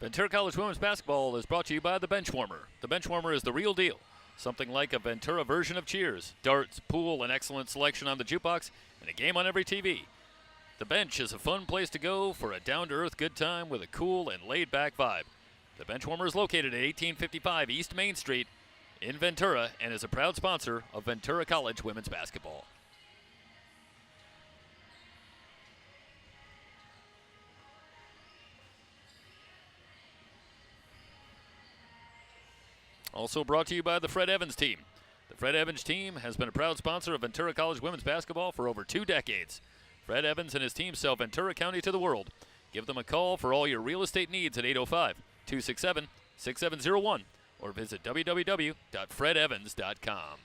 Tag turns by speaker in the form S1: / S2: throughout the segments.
S1: Ventura College women's basketball is brought to you by the Benchwarmer. The Benchwarmer is the real deal. Something like a Ventura version of Cheers. Darts, pool, an excellent selection on the jukebox, and a game on every TV. The Bench is a fun place to go for a down-to-earth good time with a cool and laid-back vibe. The Benchwarmer is located at 1855 East Main Street in Ventura and is a proud sponsor of Ventura College women's basketball. Also brought to you by the Fred Evans team. The Fred Evans team has been a proud sponsor of Ventura College women's basketball for over 2 decades. Fred Evans and his team sell Ventura County to the world. Give them a call for all your real estate needs at 805-267-6701 or visit www.fredevans.com.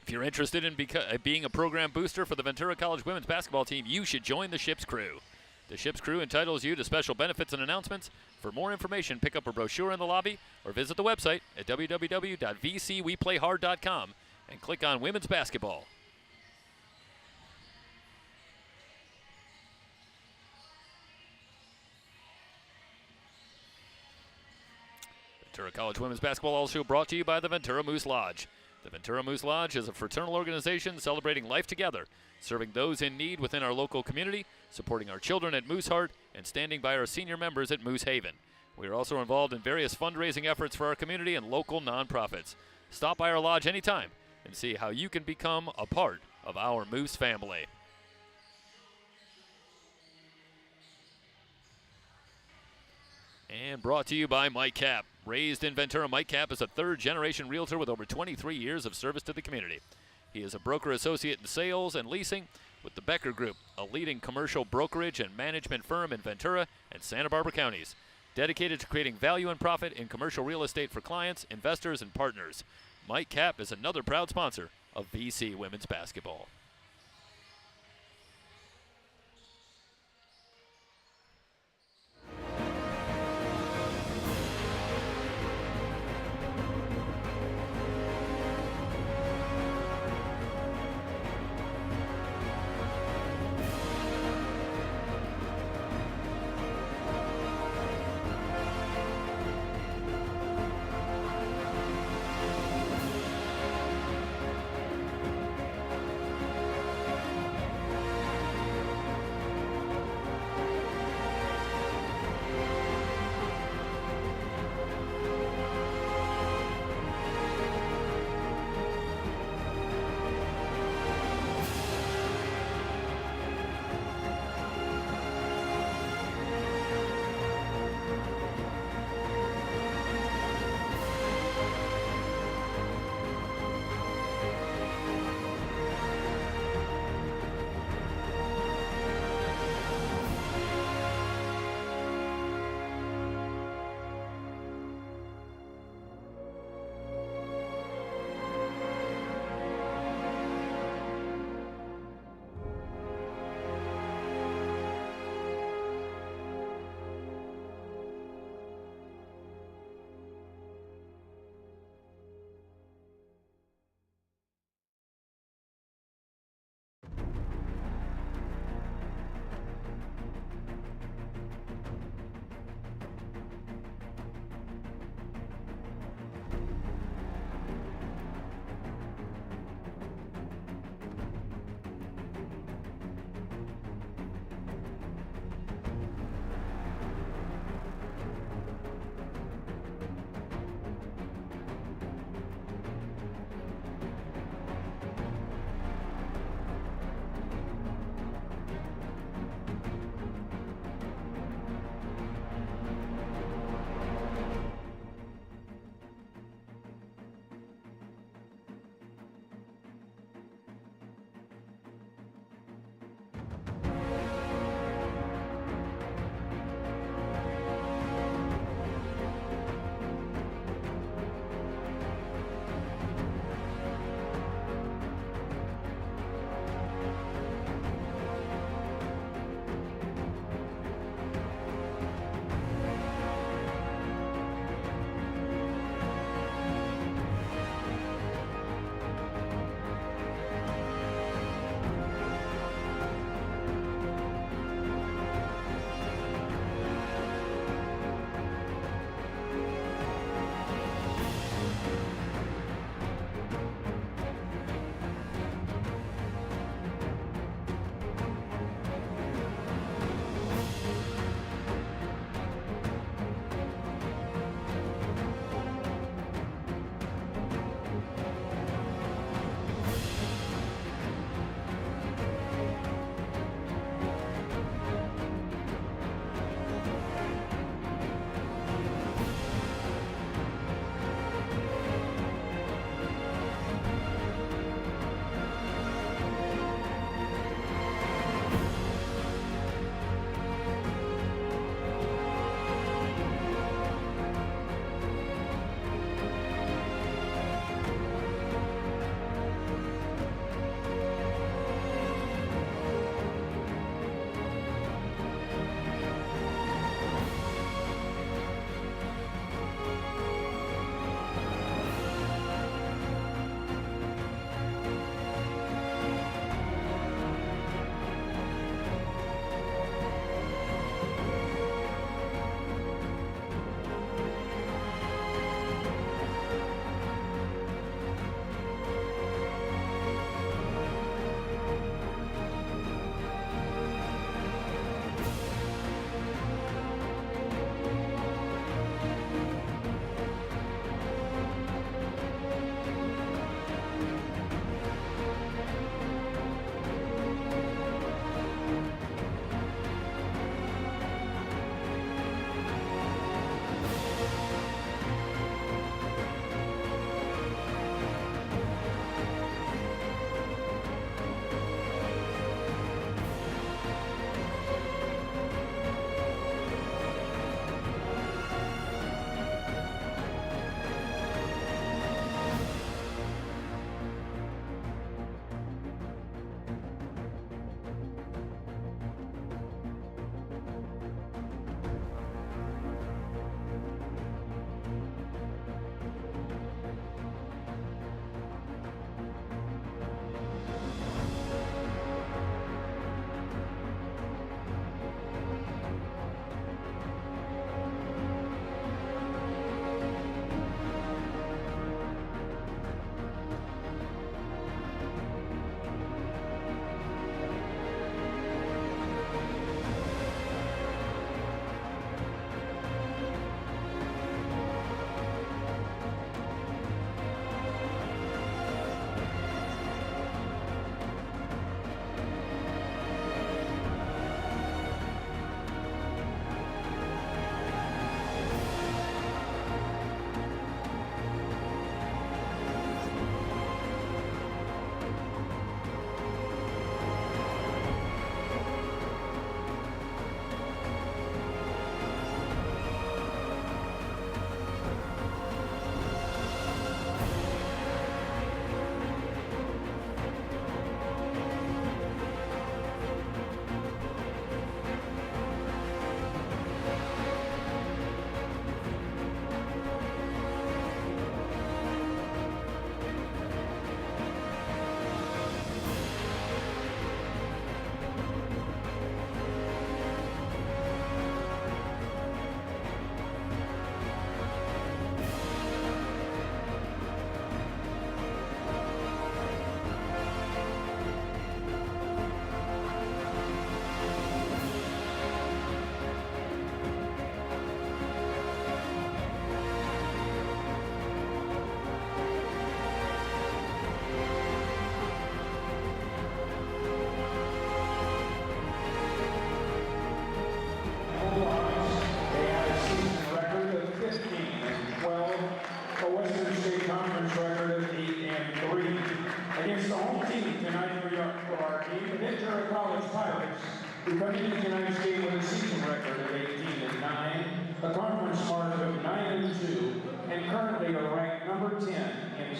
S1: If you're interested in being a program booster for the Ventura College women's basketball team, you should join the Ship's Crew. The Ship's Crew entitles you to special benefits and announcements. For more information, pick up a brochure in the lobby or visit the website at www.vcweplayhard.com and click on Women's Basketball. Ventura College women's basketball also brought to you by the Ventura Moose Lodge. The Ventura Moose Lodge is a fraternal organization celebrating life together, serving those in need within our local community, supporting our children at Moose Heart, and standing by our senior members at Moose Haven. We are also involved in various fundraising efforts for our community and local nonprofits. Stop by our lodge anytime and see how you can become a part of our Moose family. And brought to you by Mike Cap. Raised in Ventura, Mike Cap is a third-generation realtor with over 23 years of service to the community. He is a broker associate in sales and leasing with the Becker Group, a leading commercial brokerage and management firm in Ventura and Santa Barbara counties, dedicated to creating value and profit in commercial real estate for clients, investors, and partners. Mike Cap is another proud sponsor of VC women's basketball.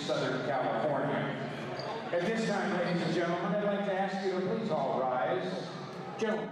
S2: Southern California. At this time, ladies and gentlemen, I'd like to ask you to please all rise. Gentlemen.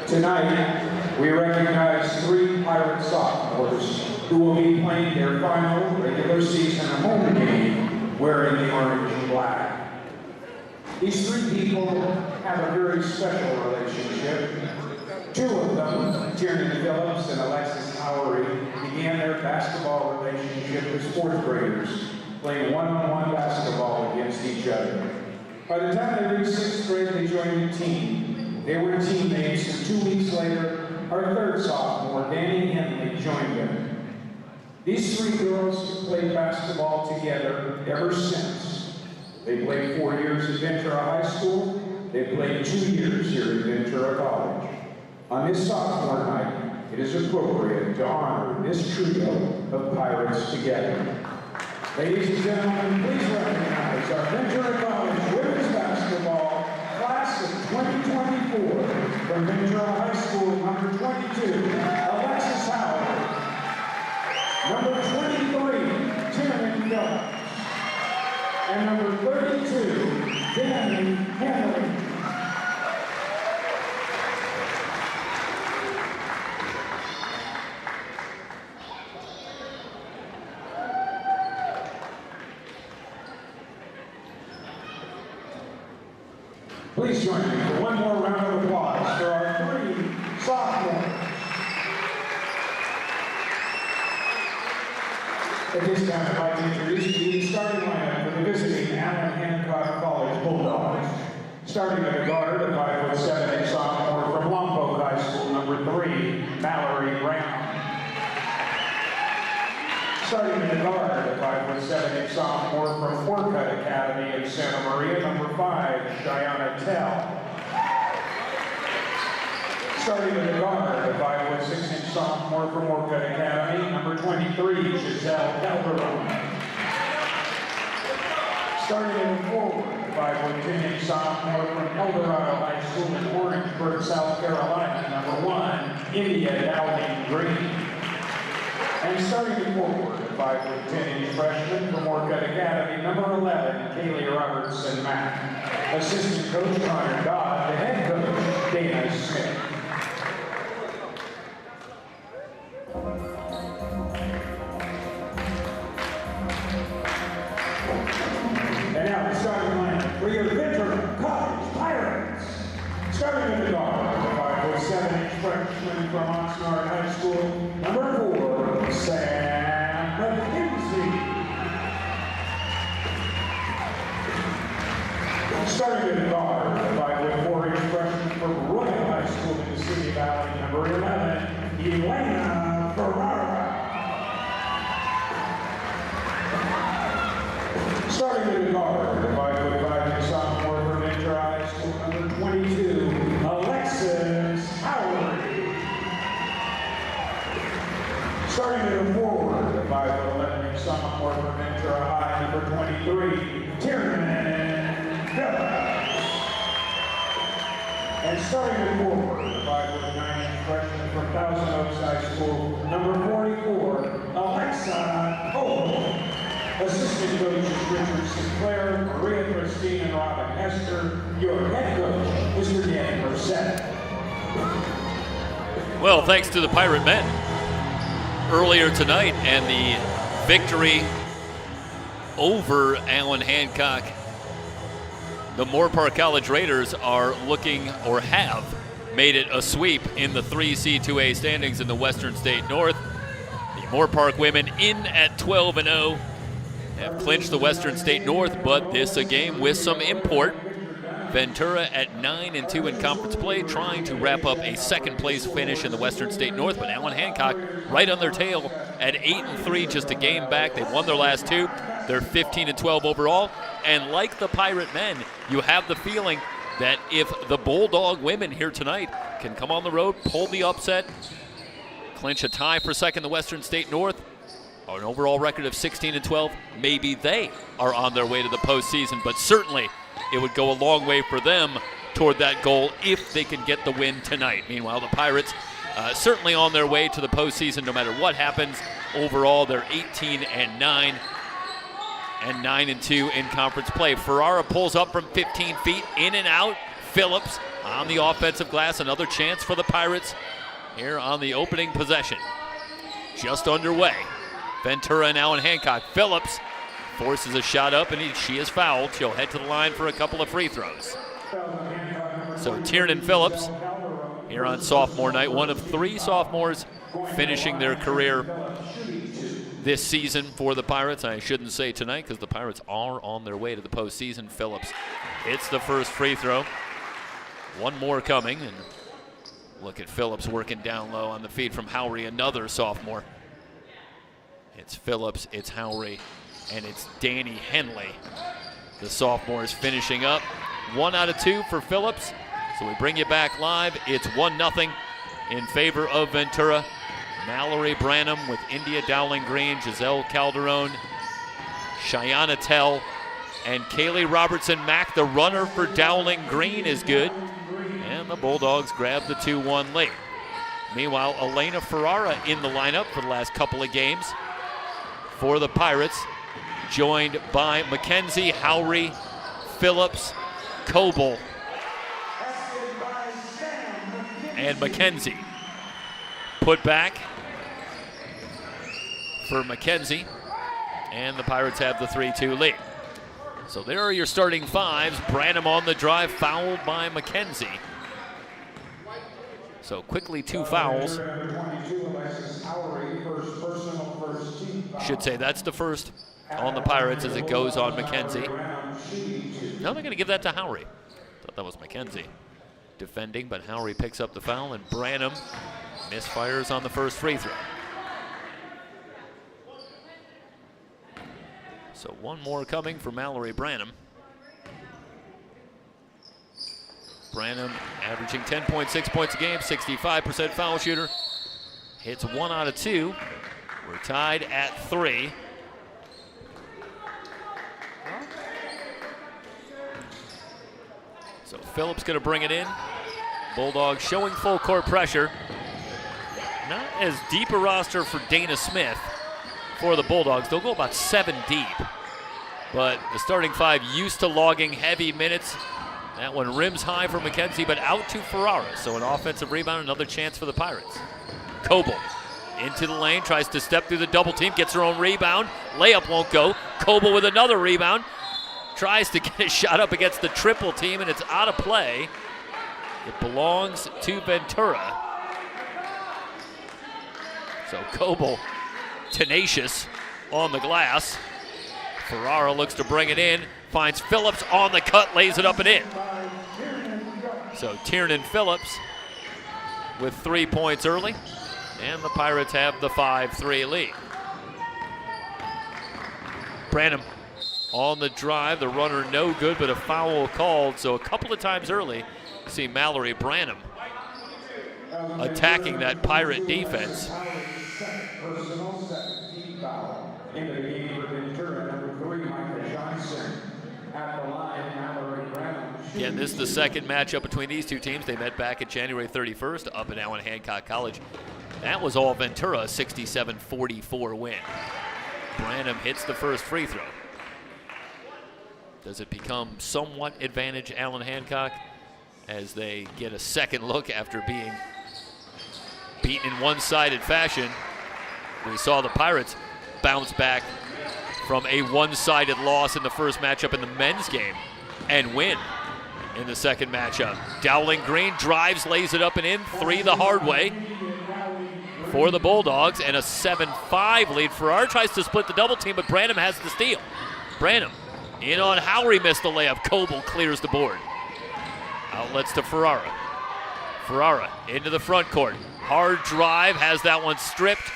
S2: Tonight, we recognize 3 Pirate sophomores who will be playing their final regular season home game wearing the orange and black. These 3 people have a very special relationship. 2 of them, Tierney Phillips and Alexis Howery, began their basketball relationship as 4th graders, playing one-on-one basketball against each other. By the time they reached 6th grade, they joined a team. They were teammates, and 2 weeks later, our 3rd sophomore, Danny Henley, joined them. These 3 girls have played basketball together ever since. They played 4 years at Ventura High School. They played 2 years here at Ventura College. On this sophomore night, it is appropriate to honor this trio of Pirates together. Ladies and gentlemen, please recognize our Ventura College women's basketball class of 2024 from Ventura High School, number 22, Alexis Howard. Number 23, Tierney Phillips. And number 32, Danny Henley. Please join me for one more round of applause for our 3 sophomores. At this time, I'd like to introduce you to the starting lineup for the visiting Allan Hancock College Bulldogs. Starting at the guard, a 5'7" sophomore from Lompoc High School, number 3, Mallory Brown. Starting at the guard, a 5'7" sophomore from Orcutt Academy in Santa Maria, number 5, Cheyenne Tell. Starting at the guard, a 5'6" sophomore from Orcutt Academy, number 23, Giselle Calderon. Starting at the forward, a 5'10" sophomore from Eldorado High School in Orangeburg, South Carolina, number 1, India Dowling Green. And starting at forward, a 5'10" freshman from Orcutt Academy, number 11, Kaylee Robertson Mack. Assistant coach Connor Dodd, the head coach Dana Smith. And now the starting lineup for your Ventura College Pirates. Starting at the guard, a 5'7" freshman from Oxnard High School, number 4, Sam McKenzie. Starting at the guard, a 5'4" freshman from Royal High School in the City Valley, number 11, Elena Ferrara. Starting at the guard, a 5'5" sophomore from Ventura High School, number 22, Alexis Howard. Starting to the forward, the 5'11" sophomore from Ventura High, number 23, Tiernan Phillips. And starting to forward, the 5'9" freshman from Thousand Oaks High School, number 44, Alexa Cole. Assistant coaches Richard Sinclair, Maria Christine, and Robin Hester. Your head coach, Mr. Dan Merced.
S1: Well, thanks to the Pirate men earlier tonight and the victory over Allan Hancock, the Moore Park College Raiders are looking, or have made it a sweep in the 3C2A standings in the Western State North. The Moore Park women in at 12-0 have clinched the Western State North, but this a game with some import. Ventura at 9-2 in conference play, trying to wrap up a second place finish in the Western State North, but Allan Hancock right on their tail at 8-3, just a game back. They've won their last two. They're 15-12 overall, and like the Pirate men, you have the feeling that if the Bulldog women here tonight can come on the road, pull the upset, clinch a tie for second in the Western State North, an overall record of 16-12, maybe they are on their way to the postseason, but certainly it would go a long way for them toward that goal if they can get the win tonight. Meanwhile, the Pirates certainly on their way to the postseason no matter what happens. Overall, they're 18-9 and 9-2 in conference play. Ferrara pulls up from 15 feet, in and out. Phillips on the offensive glass, another chance for the Pirates here on the opening possession. Just underway. Ventura and Allan Hancock. Phillips forces a shot up, and she is fouled. She'll head to the line for a couple of free throws. So Tiernan Phillips here on sophomore night, one of three sophomores finishing their career this season for the Pirates. I shouldn't say tonight because the Pirates are on their way to the postseason. Phillips hits the first free throw. One more coming, and look at Phillips working down low on the feed from Howry, another sophomore. It's Phillips, it's Howry, and it's Danny Henley. The sophomore is finishing up. 1 out of 2 for Phillips. So we bring you back live. It's 1-0 in favor of Ventura. Mallory Branham with India Dowling Green, Giselle Calderon, Cheyenne Tell, and Kaylee Robertson Mack. The runner for Dowling Green is good. And the Bulldogs grab the 2-1 lead. Meanwhile, Elena Ferrara in the lineup for the last couple of games for the Pirates, joined by McKenzie, Howry, Phillips, Coble, and McKenzie. Put back for McKenzie, and the Pirates have the 3-2 lead. So there are your starting fives. Branham on the drive, fouled by McKenzie. So quickly 2 fouls. Should say that's the first on the Pirates as it goes on McKenzie. Now they're going to give that to Howry. Thought that was McKenzie defending, but Howry picks up the foul, and Branham misfires on the first free throw. So one more coming for Mallory Branham. Branham averaging 10.6 points a game, 65% foul shooter. Hits 1 out of 2. We're tied at 3. So Phillips going to bring it in. Bulldogs showing full court pressure. Not as deep a roster for Dana Smith for the Bulldogs. They'll go about 7 deep. But the starting 5 used to logging heavy minutes. That one rims high for McKenzie, but out to Ferrara. So an offensive rebound, another chance for the Pirates. Coble into the lane, tries to step through the double team, gets her own rebound. Layup won't go. Coble with another rebound. Tries to get a shot up against the triple team, and it's out of play. It belongs to Ventura. So Coble, tenacious on the glass. Ferrara looks to bring it in, finds Phillips on the cut, lays it up and in. So Tiernan Phillips with 3 points early, and the Pirates have the 5-3 lead. Branham on the drive, the runner no good, but a foul called. So a couple of times early, you see Mallory Branham attacking that Pirate defense. And this is the second matchup between these two teams. They met back at January 31st up at Allan Hancock College. That was all Ventura, 67-44 win. Branham hits the first free throw. Does it become somewhat advantage Allan Hancock as they get a second look after being beaten in one-sided fashion? We saw the Pirates bounce back from a one-sided loss in the first matchup in the men's game and win in the second matchup. Dowling Green drives, lays it up and in, 3 the hard way for the Bulldogs, and a 7-5 lead. Farrar tries to split the double team, but Branham has the steal. Branham in on Howery, missed the layup. Coble clears the board. Outlets to Ferrara. Ferrara into the front court. Hard drive, has that one stripped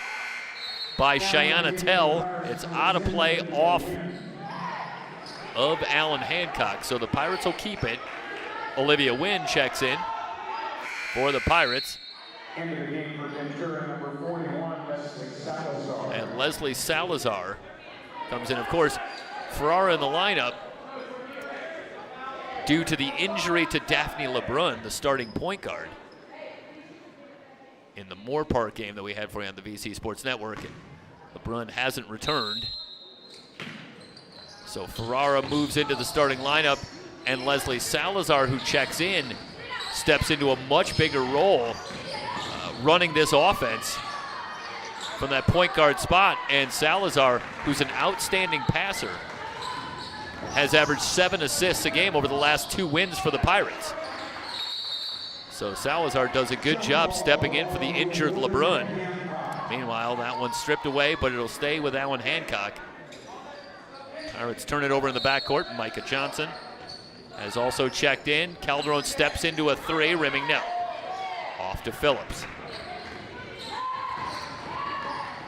S1: by Cheyenne Tell. It's out of play off of Allan Hancock, so the Pirates will keep it. Olivia Wynn checks in for the Pirates.
S2: Into the game for Ventura, number 41, Leslie Salazar.
S1: And Leslie Salazar comes in. Of course, Ferrara in the lineup due to the injury to Daphne LeBrun, the starting point guard, in the Moore Park game that we had for you on the VC Sports Network. LeBrun hasn't returned. So Ferrara moves into the starting lineup, and Leslie Salazar, who checks in, steps into a much bigger role running this offense from that point guard spot. And Salazar, who's an outstanding passer, has averaged 7 assists a game over the last 2 wins for the Pirates. So Salazar does a good job stepping in for the injured LeBrun. Meanwhile, that one's stripped away, but it'll stay with Allan Hancock. Pirates turn it over in the backcourt. Micah Johnson has also checked in. Calderon steps into a 3, rimming no. Off to Phillips.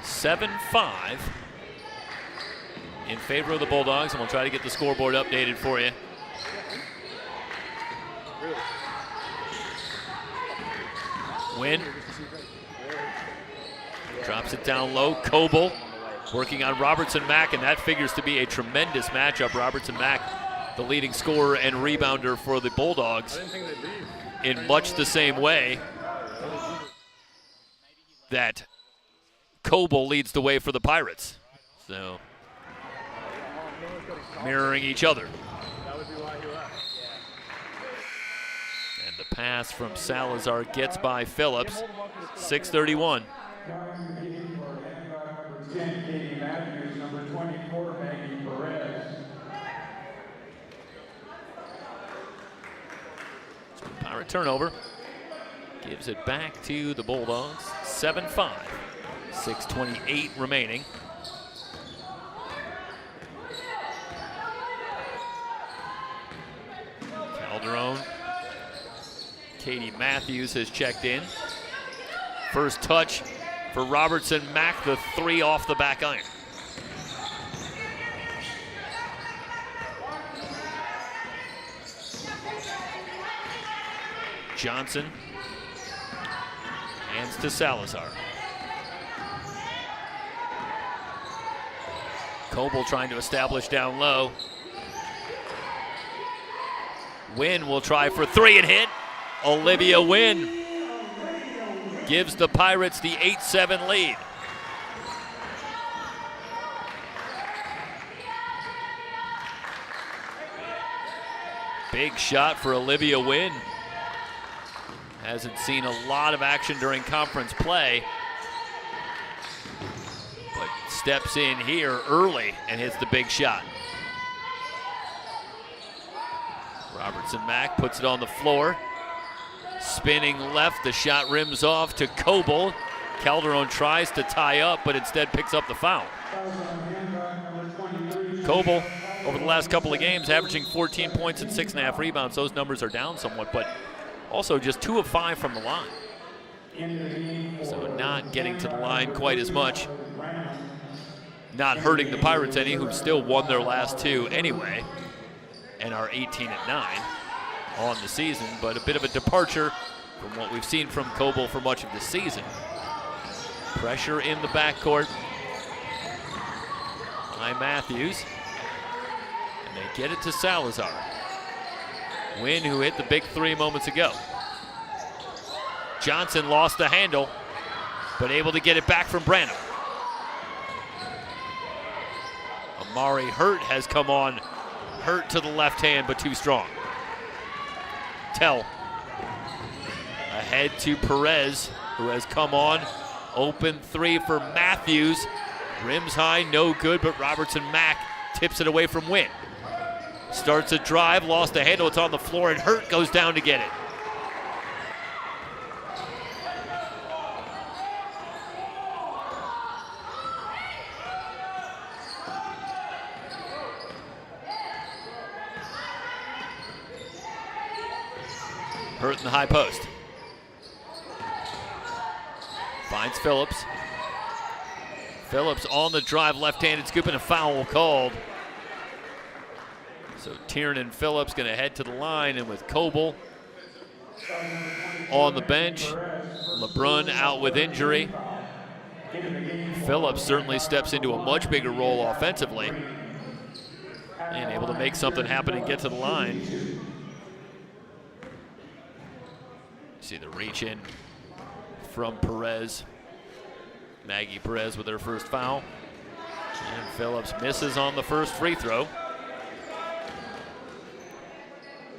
S1: 7-5 in favor of the Bulldogs, and we'll try to get the scoreboard updated for you. Wynn drops it down low. Coble working on Robertson Mack, and that figures to be a tremendous matchup. Robertson Mack, the leading scorer and rebounder for the Bulldogs, in much the same way that Coble leads the way for the Pirates. So, mirroring each other. And the pass from Salazar gets by Phillips. 6:31. Pirate turnover. Gives it back to the Bulldogs. 7-5. 6:28 remaining. Calderon. Katie Matthews has checked in. First touch for Robertson Mack, the 3 off the back iron. Johnson hands to Salazar. Coble trying to establish down low. Wynn will try for 3 and hit. Olivia Wynn gives the Pirates the 8-7 lead. Big shot for Olivia Wynn. Hasn't seen a lot of action during conference play, but steps in here early and hits the big shot. Robertson Mack puts it on the floor. Spinning left, the shot rims off to Coble. Calderon tries to tie up, but instead picks up the foul. Coble, over the last couple of games, averaging 14 points and 6.5 rebounds. Those numbers are down somewhat, but also just 2 of 5 from the line. So not getting to the line quite as much. Not hurting the Pirates any, who still won their last 2 anyway, and are 18-9 on the season, but a bit of a departure from what we've seen from Coble for much of the season. Pressure in the backcourt by Matthews, and they get it to Salazar. Wynn, who hit the big three moments ago. Johnson lost the handle, but able to get it back from Branham. Amari Hurt has come on. Hurt to the left hand, but too strong. Tell. Ahead to Perez, who has come on. Open three for Matthews. Rims high, no good, but Robertson Mack tips it away from Wynn. Starts a drive, lost the handle, it's on the floor, and Hurt goes down to get it. Hurt in the high post. Finds Phillips. Phillips on the drive, left-handed scoop, and a foul called. So Tiernan Phillips going to head to the line, and with Coble on the bench, LeBrun out with injury. Phillips certainly steps into a much bigger role offensively and able to make something happen and get to the line. See the reach in from Perez. Maggie Perez with her first foul. And Phillips misses on the first free throw.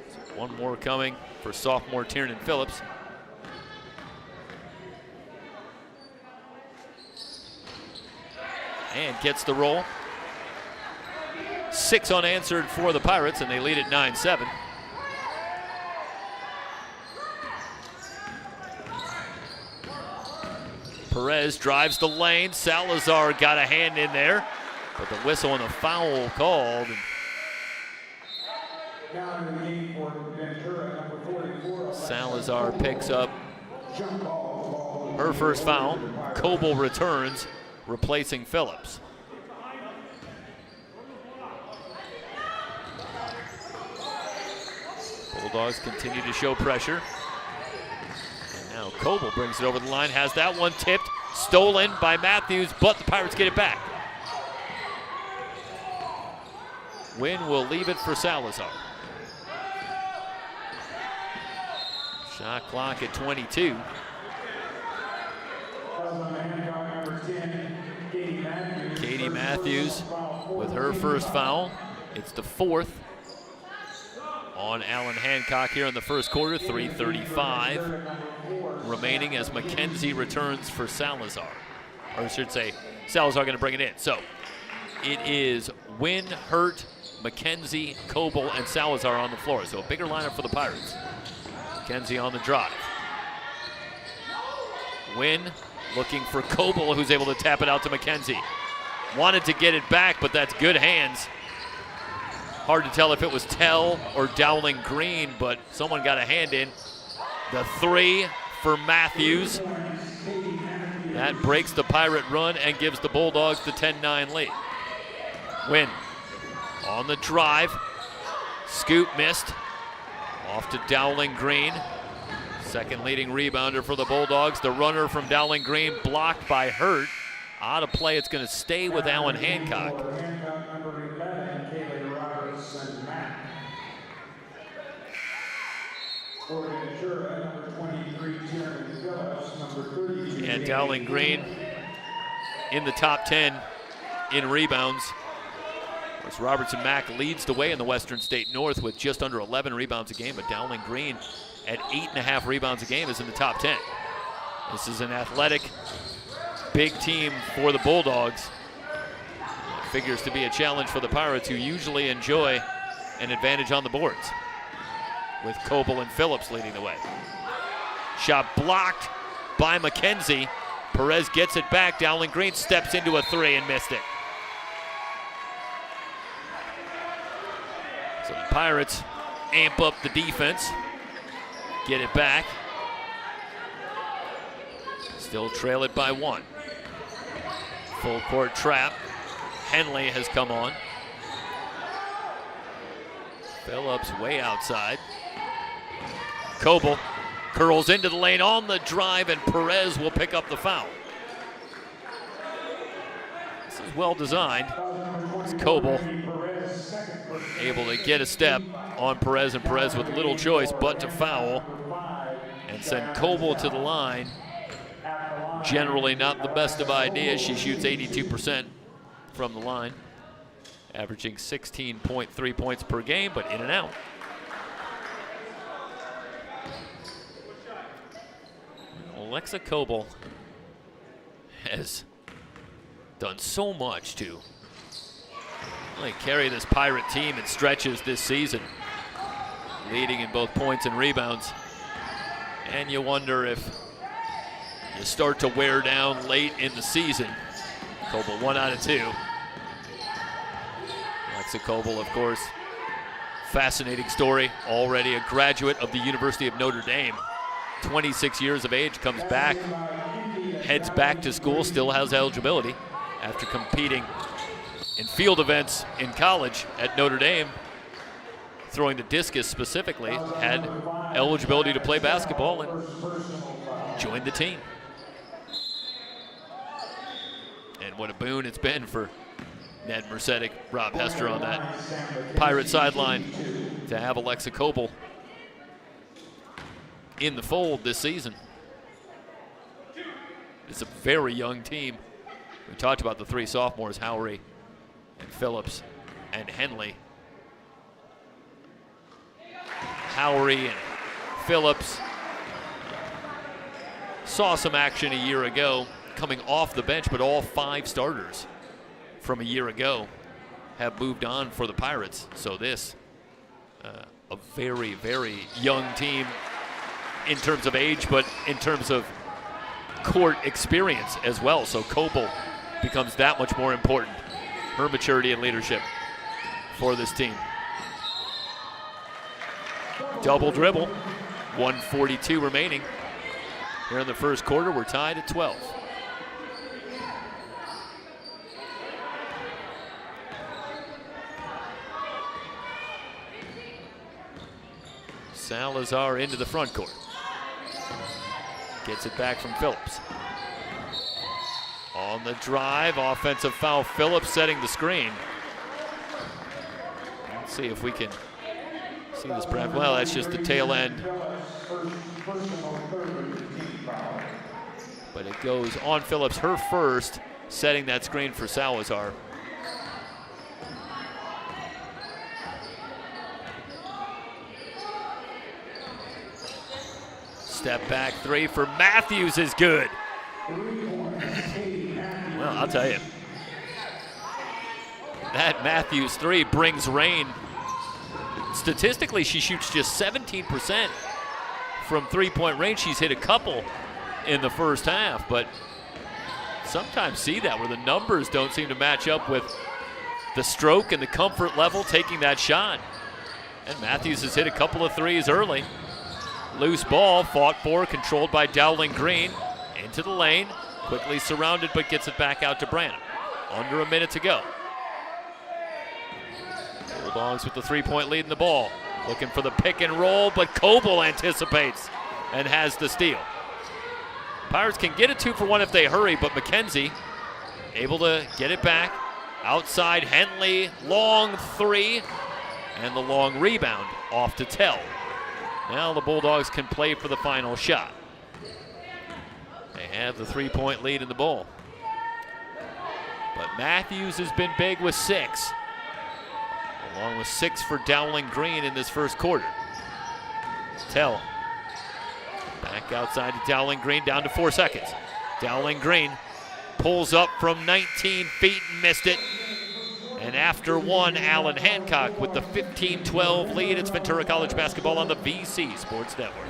S1: So one more coming for sophomore Tiernan Phillips. And gets the roll. 6 unanswered for the Pirates, and they lead at 9-7. Perez drives the lane. Salazar got a hand in there, but the whistle and the foul called. Salazar picks up her first foul. Coble returns, replacing Phillips. Bulldogs continue to show pressure. Now Coble brings it over the line, has that one tipped, stolen by Matthews, but the Pirates get it back. Wynn will leave it for Salazar. Shot clock at 22. Katie Matthews with her first foul. It's the 4th on Allan Hancock here in the first quarter. 3:35 remaining as McKenzie returns for Salazar. Or I should say, Salazar going to bring it in. So it is Wynn, Hurt, McKenzie, Coble, and Salazar on the floor. So a bigger lineup for the Pirates. McKenzie on the drive. Wynn looking for Coble, who's able to tap it out to McKenzie. Wanted to get it back, but that's good hands. Hard to tell if it was Tell or Dowling Green, but someone got a hand in. The 3 for Matthews. That breaks the Pirate run and gives the Bulldogs the 10-9 lead. Wynn on the drive. Scoop missed. Off to Dowling Green. Second leading rebounder for the Bulldogs. The runner from Dowling Green blocked by Hurt. Out of play, it's going to stay with Allan Hancock. And Dowling Green in the top 10 in rebounds. Of course, Robertson Mack leads the way in the Western State North with just under 11 rebounds a game, but Dowling Green at 8.5 rebounds a game is in the top 10. This is an athletic, big team for the Bulldogs. It figures to be a challenge for the Pirates, who usually enjoy an advantage on the boards, with Coble and Phillips leading the way. Shot blocked by McKenzie. Perez gets it back. Dowling Green steps into a 3 and missed it. So the Pirates amp up the defense, get it back. Still trail it by 1. Full court trap. Henley has come on. Phillips way outside. Coble curls into the lane on the drive, and Perez will pick up the foul. This is well designed. It's Coble able to get a step on Perez, and Perez with little choice but to foul and send Coble to the line. Generally not the best of ideas. She shoots 82% from the line, averaging 16.3 points per game, but in and out. Alexa Coble has done so much to really carry this Pirate team in stretches this season, leading in both points and rebounds. And you wonder if you start to wear down late in the season. Coble 1 out of 2. Alexa Coble, of course, fascinating story. Already a graduate of the University of Notre Dame. 26 years of age, comes back, heads back to school, still has eligibility after competing in field events in college at Notre Dame. Throwing the discus specifically, had eligibility to play basketball and joined the team. And what a boon it's been for Ned Mercedes, Rob Hester on that Pirate sideline to have Alexa Coble in the fold this season. It's a very young team. We talked about the 3 sophomores, Howry and Phillips and Henley. Howry and Phillips saw some action a year ago coming off the bench, but all 5 starters from a year ago have moved on for the Pirates. So this, a very, very young team in terms of age, but in terms of court experience as well. So Coble becomes that much more important, her maturity and leadership for this team. Double dribble, 1:42 remaining. Here in the first quarter, we're tied at 12. Salazar into the front court. Gets it back from Phillips. On the drive, offensive foul. Phillips setting the screen. Let's see if we can see this. Well, that's just the tail end. But it goes on Phillips, her first, setting that screen for Salazar. Step back 3 for Matthews is good. Well, I'll tell you, that Matthews 3 brings rain. Statistically, she shoots just 17% from 3-point range. She's hit a couple in the first half, but sometimes see that where the numbers don't seem to match up with the stroke and the comfort level taking that shot. And Matthews has hit a couple of threes early. Loose ball, fought for, controlled by Dowling Green. Into the lane, quickly surrounded, but gets it back out to Branham. Under a minute to go. Bulldogs with the 3-point lead in the ball. Looking for the pick and roll, but Coble anticipates and has the steal. Pirates can get a 2-for-1 if they hurry, but McKenzie able to get it back. Outside Henley, long 3, and the long rebound off to Tell. Now the Bulldogs can play for the final shot. They have the 3-point lead in the ball. But Matthews has been big with 6. Along with 6 for Dowling Green in this first quarter. Tell. Back outside to Dowling Green, down to 4 seconds. Dowling Green pulls up from 19 feet and missed it. And after 1, Allan Hancock with the 15-12 lead. It's Ventura College basketball on the VC Sports Network.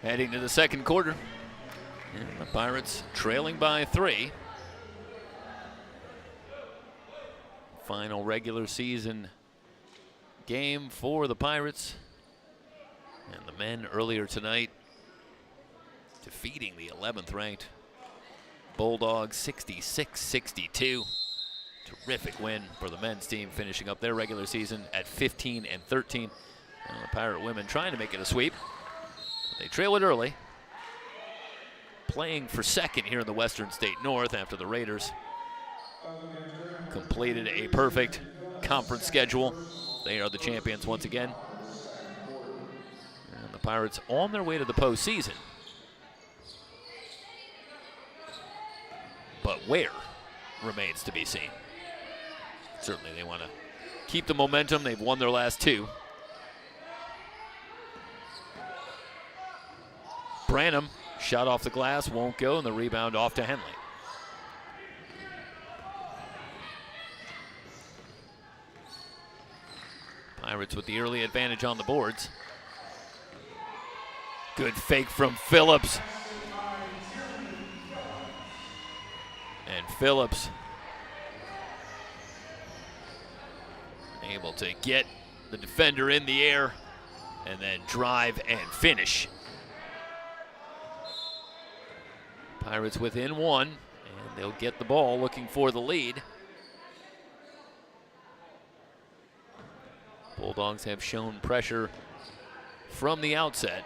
S1: Heading to the second quarter. And the Pirates trailing by 3. Final regular season game for the Pirates. And the men earlier tonight defeating the 11th ranked Bulldogs 66-62. Terrific win for the men's team, finishing up their regular season at 15-13. Well, the Pirate women trying to make it a sweep. They trail it early. Playing for second here in the Western State North after the Raiders completed a perfect conference schedule. They are the champions once again. And the Pirates on their way to the postseason. But where remains to be seen. Certainly they want to keep the momentum. They've won their last 2. Branham, shot off the glass, won't go, and the rebound off to Henley. Pirates with the early advantage on the boards. Good fake from Phillips. And Phillips able to get the defender in the air and then drive and finish. Pirates within 1, and they'll get the ball looking for the lead. Bulldogs have shown pressure from the outset.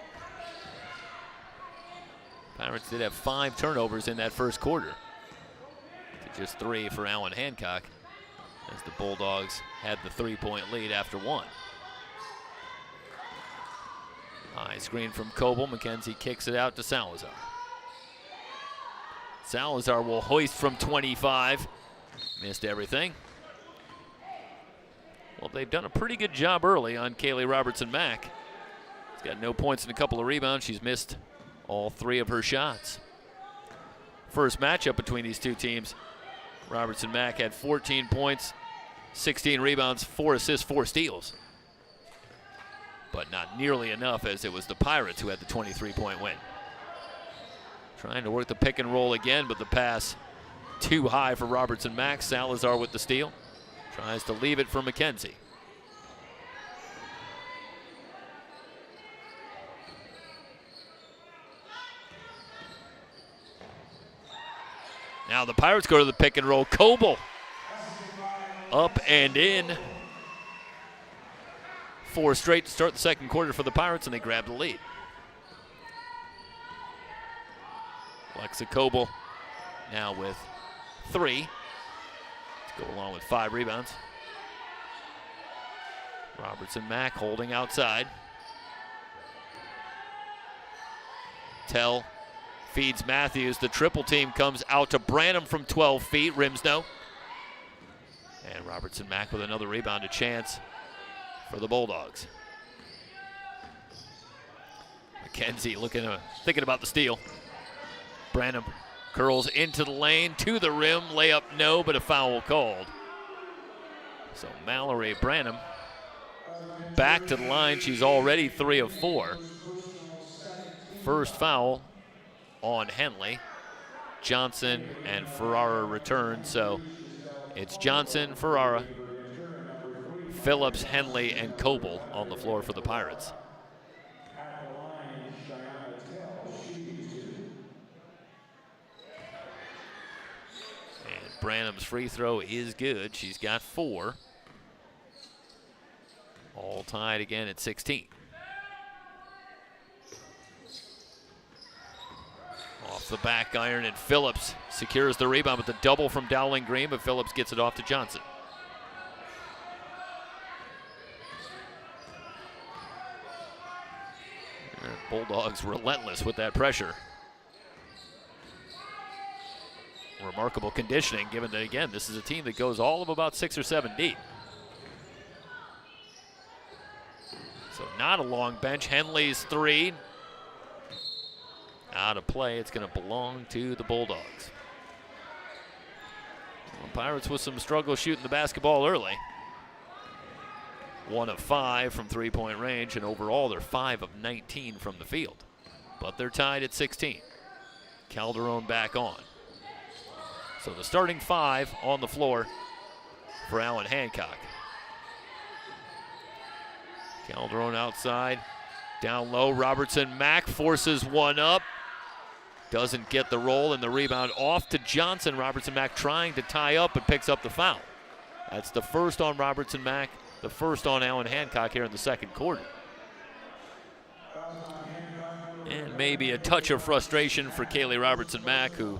S1: Pirates did have 5 turnovers in that first quarter, to just 3 for Allan Hancock, as the Bulldogs had the 3-point lead after 1. High screen from Coble. McKenzie kicks it out to Salazar. Salazar will hoist from 25. Missed everything. Well, they've done a pretty good job early on Kaylee Robertson-Mack. She's got no points and a couple of rebounds. She's missed all 3 of her shots. First matchup between these two teams, Robertson-Mack had 14 points, 16 rebounds, 4 assists, 4 steals. But not nearly enough, as it was the Pirates who had the 23-point win. Trying to work the pick and roll again, but the pass too high for Robertson-Mack. Salazar with the steal. Tries to leave it for McKenzie. Now the Pirates go to the pick and roll. Coble up and in. 4 straight to start the second quarter for the Pirates, and they grab the lead. Alexa Coble now with 3. Let's go along with 5 rebounds. Robertson-Mack holding outside. Tell feeds Matthews. The triple team comes out to Branham from 12 feet. Rims no. And Robertson-Mack with another rebound, a chance for the Bulldogs. McKenzie thinking about the steal. Branham curls into the lane, to the rim, layup no, but a foul called. So Mallory Branham back to the line. She's already 3 of 4. First foul on Henley. Johnson and Ferrara return, so it's Johnson, Ferrara, Phillips, Henley, and Coble on the floor for the Pirates. Branham's free throw is good. She's got 4. All tied again at 16. Off the back iron, and Phillips secures the rebound with the double from Dowling Green, but Phillips gets it off to Johnson. Bulldogs relentless with that pressure. Remarkable conditioning, given that, again, this is a team that goes all of about 6 or 7 deep. So not a long bench. Henley's 3. Out of play. It's going to belong to the Bulldogs. Well, Pirates with some struggle shooting the basketball early. 1 of 5 from 3-point range, and overall they're 5 of 19 from the field. but they're tied at 16. Calderon back on. So the starting 5 on the floor for Allan Hancock. Calderon outside, down low. Robertson-Mack forces one up. Doesn't get the roll, and the rebound off to Johnson. Robertson-Mack trying to tie up, but picks up the foul. That's the first on Robertson-Mack, the first on Allan Hancock here in the second quarter. And maybe a touch of frustration for Kaylee Robertson-Mack, who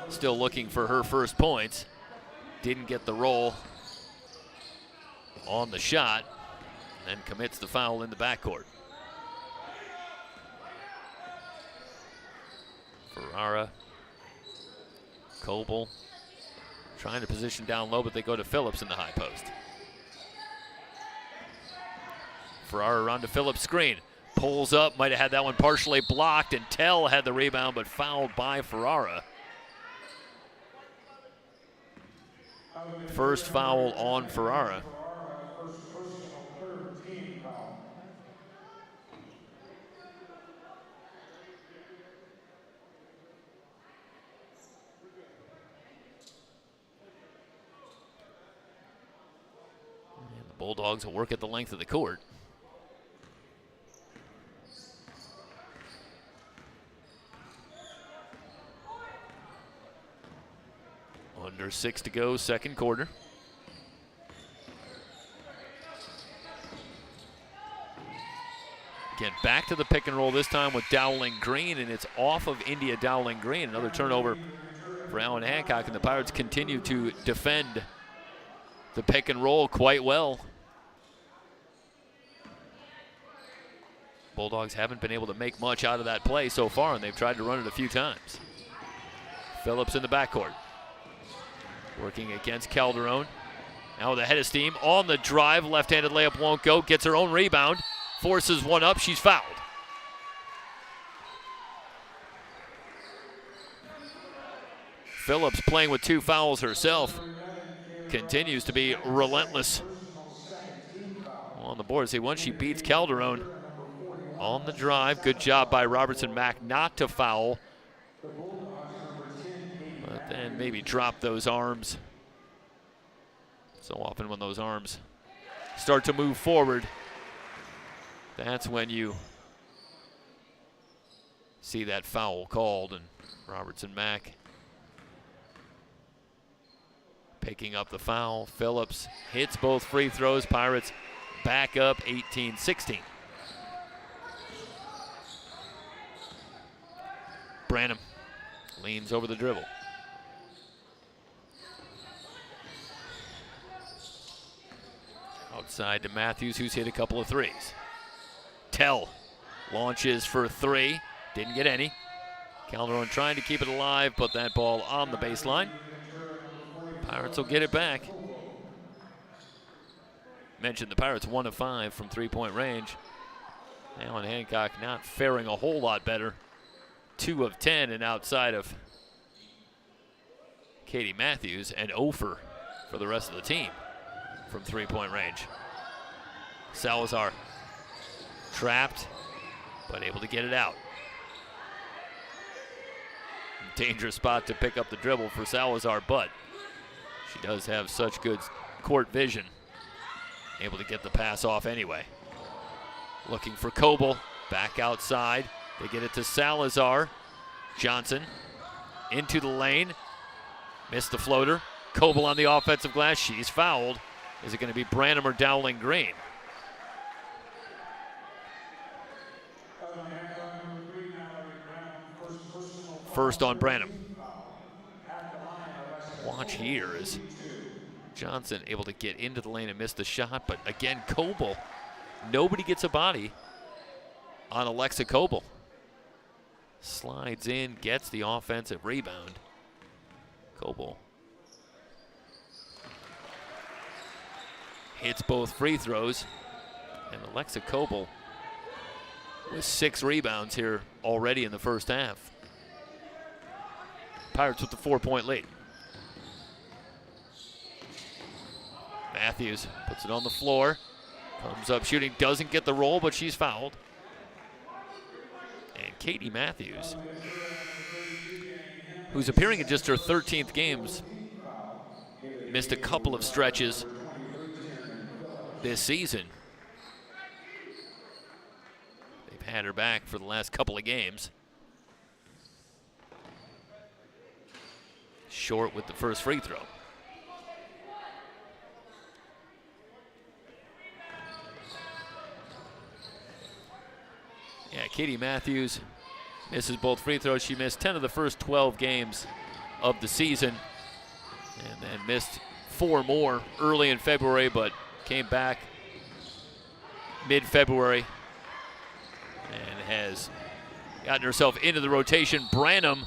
S1: still looking for her first points. Didn't get the roll on the shot, and commits the foul in the backcourt. Ferrara, Coble, trying to position down low, but they go to Phillips in the high post. Ferrara around to Phillips' screen. Pulls up, might have had that one partially blocked, and Tell had the rebound, but fouled by Ferrara. First foul on Ferrara. And the Bulldogs will work at the length of the court. Under 6 to go, second quarter. Again, back to the pick and roll this time with Dowling Green, and it's off of India Dowling Green. Another turnover for Allan Hancock, and the Pirates continue to defend the pick and roll quite well. Bulldogs haven't been able to make much out of that play so far, and they've tried to run it a few times. Phillips in the backcourt. Working against Calderon. Now with a head of steam on the drive. Left-handed layup won't go. Gets her own rebound. Forces one up. She's fouled. Phillips playing with 2 fouls herself. Continues to be relentless on the board. See, once she beats Calderon on the drive. Good job by Robertson-Mack not to foul. But then maybe drop those arms. So often when those arms start to move forward, that's when you see that foul called. And Robertson-Mack picking up the foul. Phillips hits both free throws. Pirates back up 18-16. Branham leans over the dribble. Outside to Matthews, who's hit a couple of threes. Tell launches for 3. Didn't get any. Calderon trying to keep it alive, but that ball on the baseline. Pirates will get it back. Mentioned the Pirates 1 of 5 from 3-point range. Allan Hancock not faring a whole lot better. 2 of 10, and outside of Katie Matthews, and 0 for the rest of the team from 3-point range. Salazar trapped, but able to get it out. Dangerous spot to pick up the dribble for Salazar, but she does have such good court vision. Able to get the pass off anyway. Looking for Coble, back outside. They get it to Salazar. Johnson into the lane. Missed the floater. Coble on the offensive glass. She's fouled. Is it going to be Branham or Dowling Green? First on Branham. Watch here as Johnson able to get into the lane and miss the shot, but again, Coble. Nobody gets a body on Alexa Coble. Slides in, gets the offensive rebound. Coble hits both free throws, and Alexa Coble with 6 rebounds here already in the first half. Pirates with the 4-point lead. Matthews puts it on the floor, comes up shooting, doesn't get the roll, but she's fouled. And Katie Matthews, who's appearing in just her 13th games. Missed a couple of stretches this season. They've had her back for the last couple of games. Short with the first free throw. Yeah, Katie Matthews misses both free throws. She missed 10 of the first 12 games of the season, and then missed 4 more early in February, but came back mid-February and has gotten herself into the rotation. Branham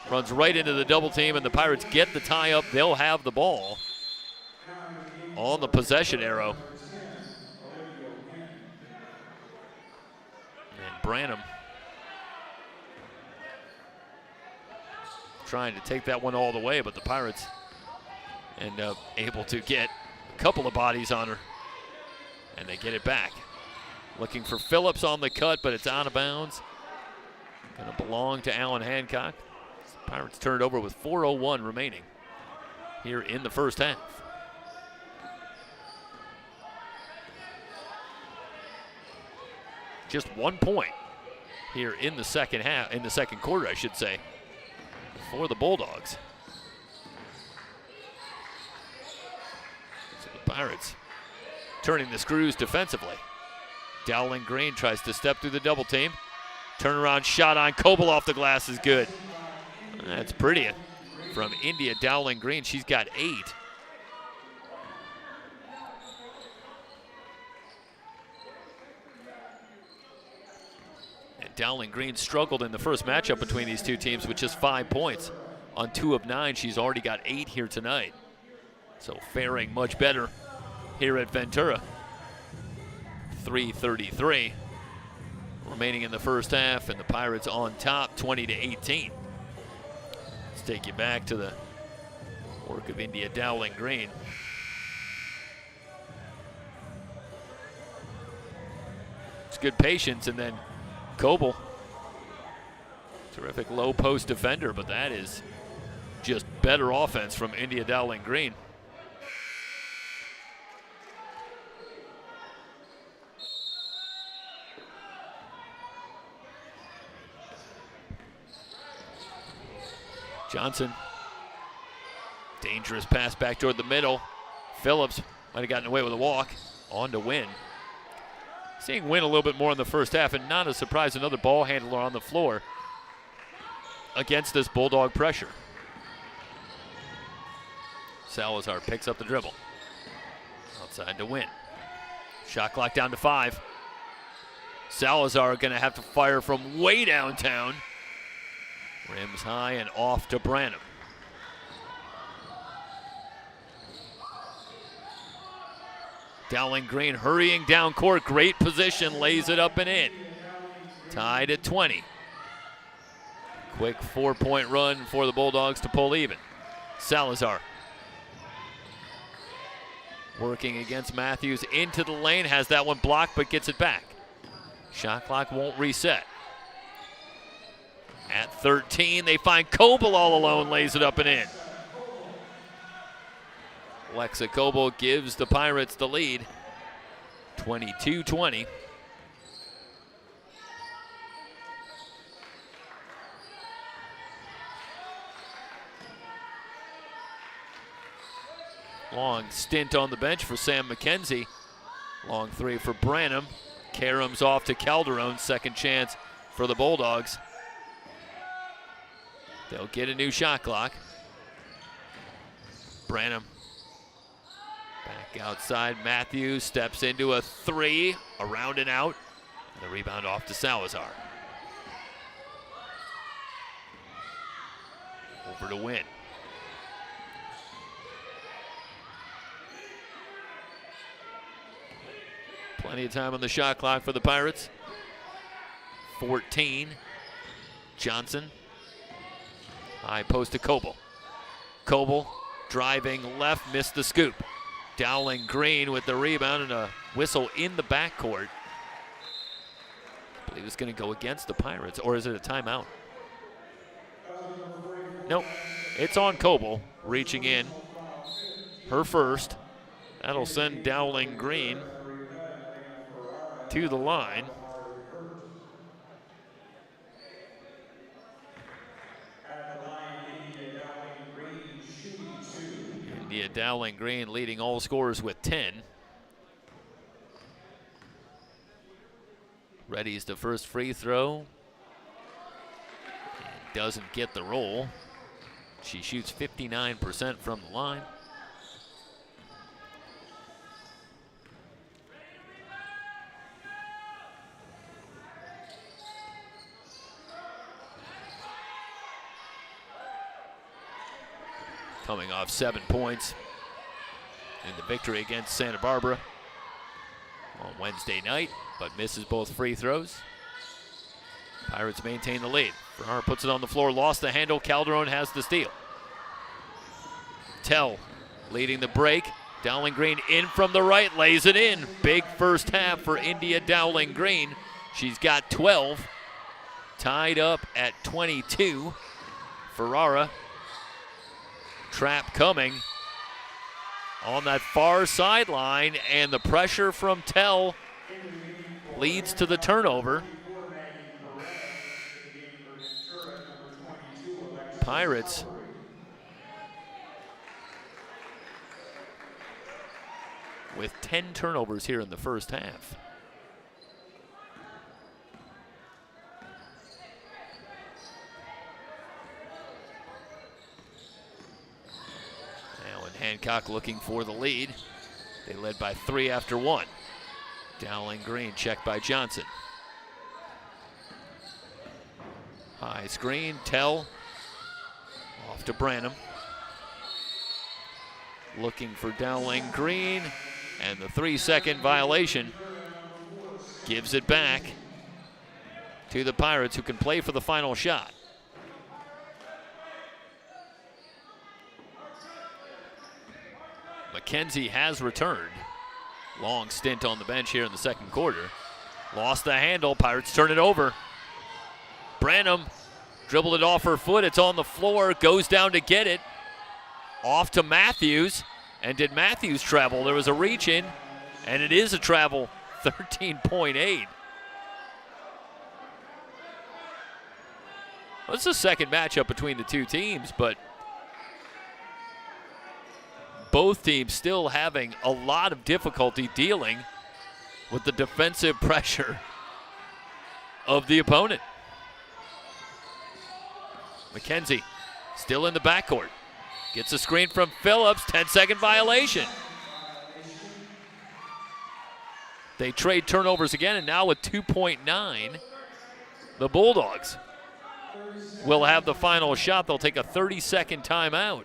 S1: runs right into the double team, and the Pirates get the tie up. They'll have the ball on the possession arrow. And Branham trying to take that one all the way, but the Pirates end up able to get a couple of bodies on her, and they get it back. Looking for Phillips on the cut, but it's out of bounds. Going to belong to Allan Hancock. Pirates turn it over with 4:01 remaining here in the first half. Just 1 point here in the second half, in the second quarter, I should say, for the Bulldogs. So the Pirates turning the screws defensively. Dowling Green tries to step through the double team. Turnaround shot on Coble off the glass is good. That's pretty from India Dowling Green. She's got 8. And Dowling Green struggled in the first matchup between these two teams with just 5 points. On 2 of 9, she's already got 8 here tonight. So faring much better here at Ventura. 3:33 remaining in the first half, and the Pirates on top 20-18. Let's take you back to the work of India Dowling Green. It's good patience, and then Coble, terrific low post defender, but that is just better offense from India Dowling Green. Johnson, dangerous pass back toward the middle. Phillips might have gotten away with a walk. On to Wynn. Seeing Wynn a little bit more in the first half, and not a surprise, another ball handler on the floor against this Bulldog pressure. Salazar picks up the dribble. Outside to Wynn. Shot clock down to 5. Salazar gonna have to fire from way downtown. Rims high and off to Branham. Dowling Green hurrying down court. Great position, lays it up and in. Tied at 20. Quick 4-point run for the Bulldogs to pull even. Salazar working against Matthews into the lane. Has that one blocked but gets it back. Shot clock won't reset. At 13, they find Coble all alone, lays it up and in. Lexa Coble gives the Pirates the lead, 22-20. Long stint on the bench for Sam McKenzie. Long 3 for Branham. Karams off to Calderon, second chance for the Bulldogs. They'll get a new shot clock. Branham back outside. Matthews steps into a 3, around and out. And the rebound off to Salazar. Over to Wynn. Plenty of time on the shot clock for the Pirates. 14. Johnson. High post to Coble. Coble driving left, missed the scoop. Dowling Green with the rebound and a whistle in the backcourt. believe it's going to go against the Pirates, or is it a timeout? Nope, it's on Coble, reaching in. Her first. That'll send Dowling Green to the line. India Dowling Green leading all scorers with 10. Reddy's the first free throw. And doesn't get the roll. She shoots 59% from the line. Coming off 7 points in the victory against Santa Barbara on Wednesday night, but misses both free throws. Pirates maintain the lead. Ferrara puts it on the floor, lost the handle. Calderon has the steal. Tell leading the break. Dowling Green in from the right, lays it in. Big first half for India Dowling Green. She's got 12, tied up at 22. Ferrara, trap coming on that far sideline, and the pressure from Tell leads to the turnover. Pirates with 10 turnovers here in the first half. Now in Hancock looking for the lead. They led by 3 after 1. Dowling Green checked by Johnson. High screen, Tell off to Branham. Looking for Dowling Green, and the 3-second violation gives it back to the Pirates, who can play for the final shot. McKenzie has returned. Long stint on the bench here in the second quarter. Lost the handle, Pirates turn it over. Branham dribbled it off her foot, it's on the floor, goes down to get it. Off to Matthews, and did Matthews travel? There was a reach in, and it is a travel, 13.8. Well, it's the second matchup between the two teams, but both teams still having a lot of difficulty dealing with the defensive pressure of the opponent. McKenzie still in the backcourt. Gets a screen from Phillips, 10-second violation. They trade turnovers again, and now with 2.9, the Bulldogs will have the final shot. They'll take a 30-second timeout.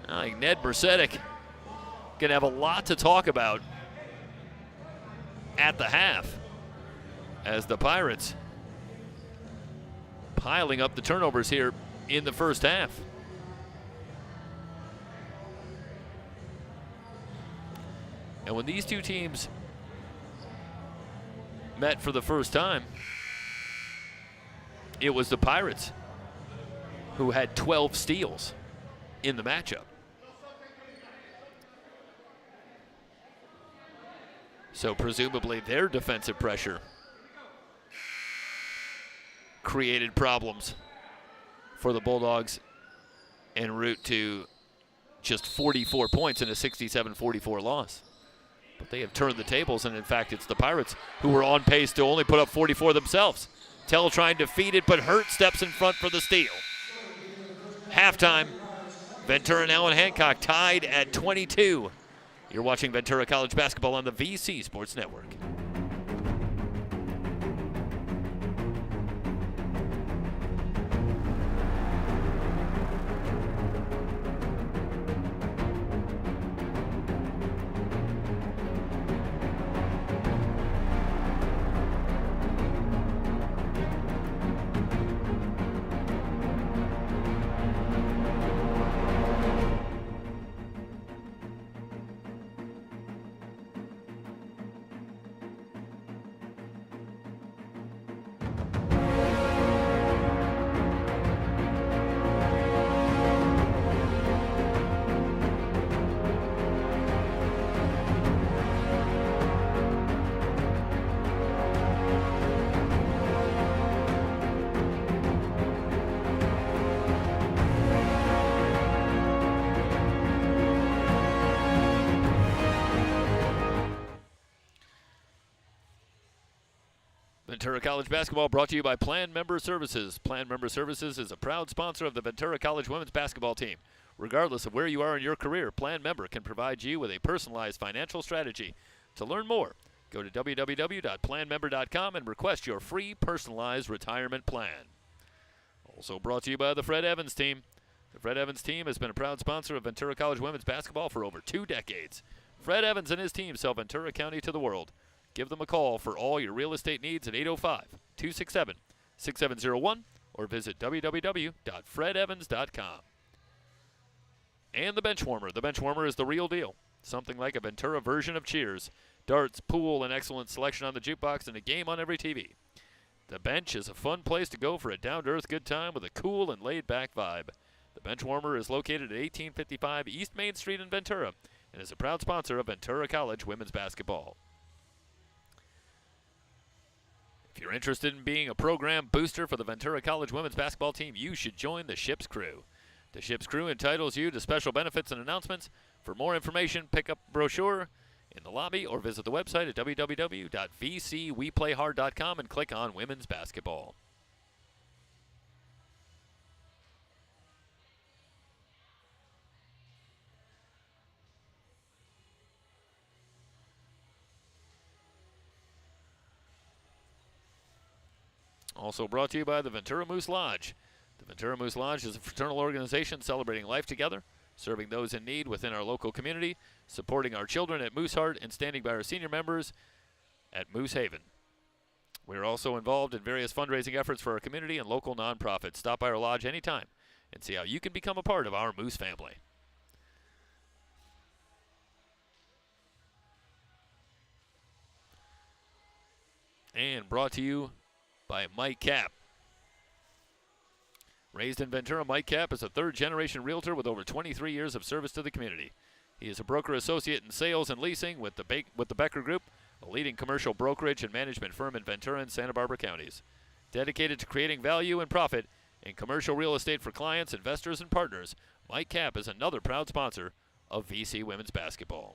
S1: I think Ned Mercedes gonna have a lot to talk about at the half, as the Pirates piling up the turnovers here in the first half. And when these two teams met for the first time, it was the Pirates who had 12 steals in the matchup. So presumably their defensive pressure created problems for the Bulldogs en route to just 44 points in a 67-44 loss. But they have turned the tables, and in fact it's the Pirates who were on pace to only put up 44 themselves. Tell trying to feed it, but Hurt steps in front for the steal. Halftime, Ventura and Allan Hancock tied at 22. You're watching Ventura College basketball on the VC Sports Network. Ventura College basketball brought to you by Plan Member Services. Plan Member Services is a proud sponsor of the Ventura College women's basketball team. Regardless of where you are in your career, Plan Member can provide you with a personalized financial strategy. To learn more, go to www.planmember.com and request your free personalized retirement plan. Also brought to you by the Fred Evans team. The Fred Evans team has been a proud sponsor of Ventura College women's basketball for over 2 decades. Fred Evans and his team sell Ventura County to the world. Give them a call for all your real estate needs at 805-267-6701 or visit www.fredevans.com. And the bench warmer. The bench warmer is the real deal. Something like a Ventura version of Cheers. Darts, pool, an excellent selection on the jukebox, and a game on every TV. The bench is a fun place to go for a down-to-earth good time with a cool and laid-back vibe. The bench warmer is located at 1855 East Main Street in Ventura and is a proud sponsor of Ventura College women's basketball. If you're interested in being a program booster for the Ventura College women's basketball team, you should join the Ship's Crew. The Ship's Crew entitles you to special benefits and announcements. For more information, pick up a brochure in the lobby or visit the website at www.vcweplayhard.com and click on Women's Basketball. Also brought to you by the Ventura Moose Lodge. The Ventura Moose Lodge is a fraternal organization celebrating life together, serving those in need within our local community, supporting our children at Moose Heart, and standing by our senior members at Moose Haven. We are also involved in various fundraising efforts for our community and local nonprofits. Stop by our lodge anytime and see how you can become a part of our Moose family. And brought to you by Mike Cap. Raised in Ventura, Mike Cap is a third-generation realtor with over 23 years of service to the community. He is a broker associate in sales and leasing with the Becker Group, a leading commercial brokerage and management firm in Ventura and Santa Barbara counties. Dedicated to creating value and profit in commercial real estate for clients, investors, and partners, Mike Cap is another proud sponsor of VC Women's Basketball.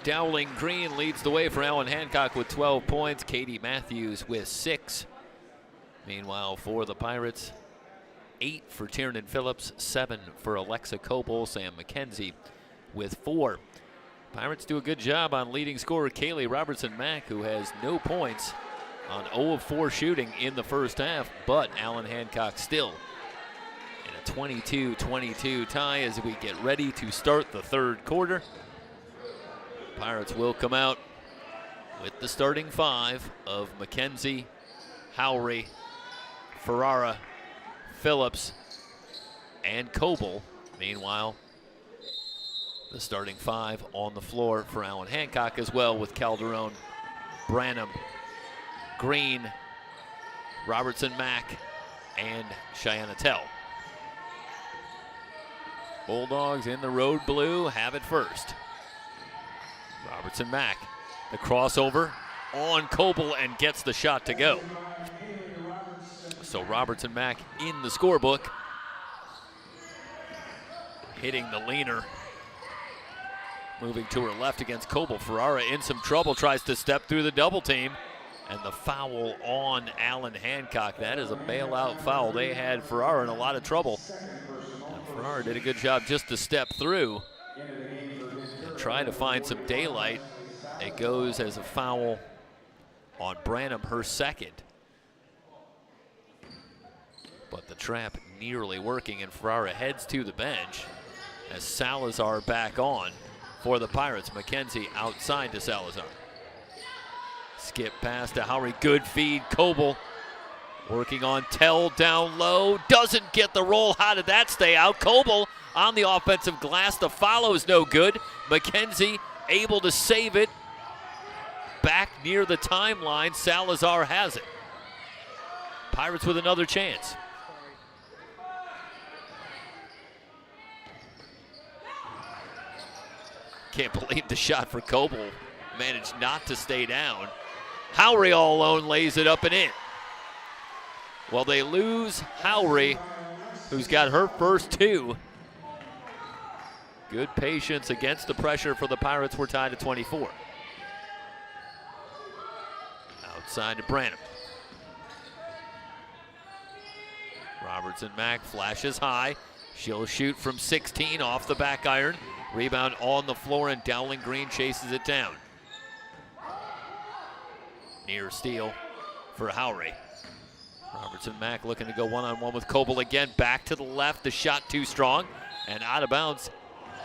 S1: Dowling Green leads the way for Allan Hancock with 12 points. Katie Matthews with 6. Meanwhile, for the Pirates, 8 for Tiernan Phillips, 7 for Alexa Coble. Sam McKenzie with 4. Pirates do a good job on leading scorer Kaylee Robertson-Mack, who has no points on 0 of 4 shooting in the first half, but Allan Hancock still in a 22-22 tie as we get ready to start the third quarter. Pirates will come out with the starting 5 of McKenzie, Howry, Ferrara, Phillips, and Coble. Meanwhile, the starting 5 on the floor for Allan Hancock as well, with Calderon, Branham, Green, Robertson-Mack, and Cheyenne Tell. Bulldogs in the road blue have it first. Robertson-Mack, the crossover on Coble, and gets the shot to go. So Robertson-Mack in the scorebook, hitting the leaner. Moving to her left against Coble. Ferrara in some trouble, tries to step through the double team, and the foul on Allan Hancock. That is a bailout foul. They had Ferrara in a lot of trouble. And Ferrara did a good job just to step through and try to find some daylight. It goes as a foul on Branham, her second. But the trap nearly working, and Ferrara heads to the bench as Salazar back on for the Pirates. McKenzie outside to Salazar. Skip pass to Howry, good feed. Coble working on Tell down low, doesn't get the roll. How did that stay out? Coble on the offensive glass, the follow's no good. McKenzie able to save it. Back near the timeline, Salazar has it. Pirates with another chance. Can't believe the shot for Coble managed not to stay down. Howry all alone lays it up and in. Well, they lose Howry, who's got her first 2. Good patience against the pressure for the Pirates. We're tied at 24. Outside to Branham. Robertson-Mack flashes high. She'll shoot from 16 off the back iron. Rebound on the floor, and Dowling Green chases it down. Near steal for Howry. Robertson-Mack looking to go one-on-one with Coble again. Back to the left, the shot too strong and out of bounds.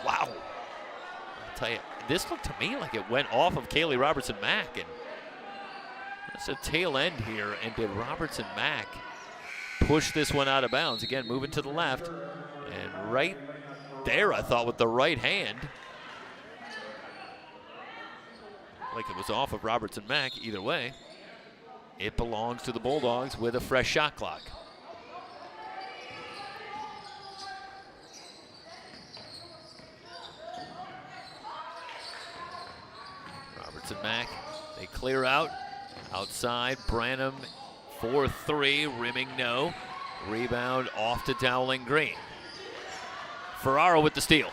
S1: Wow. I'll tell you, this looked to me like it went off of Kaylee Robertson-Mack, and that's a tail end here. And did Robertson-Mack push this one out of bounds? Again, moving to the left, and right there, I thought, with the right hand. Like it was off of Robertson-Mack. Either way, it belongs to the Bulldogs with a fresh shot clock. Robertson-Mack, they clear out. Outside, Branham for 3, rimming no. Rebound off to Dowling Green. Ferrara with the steal.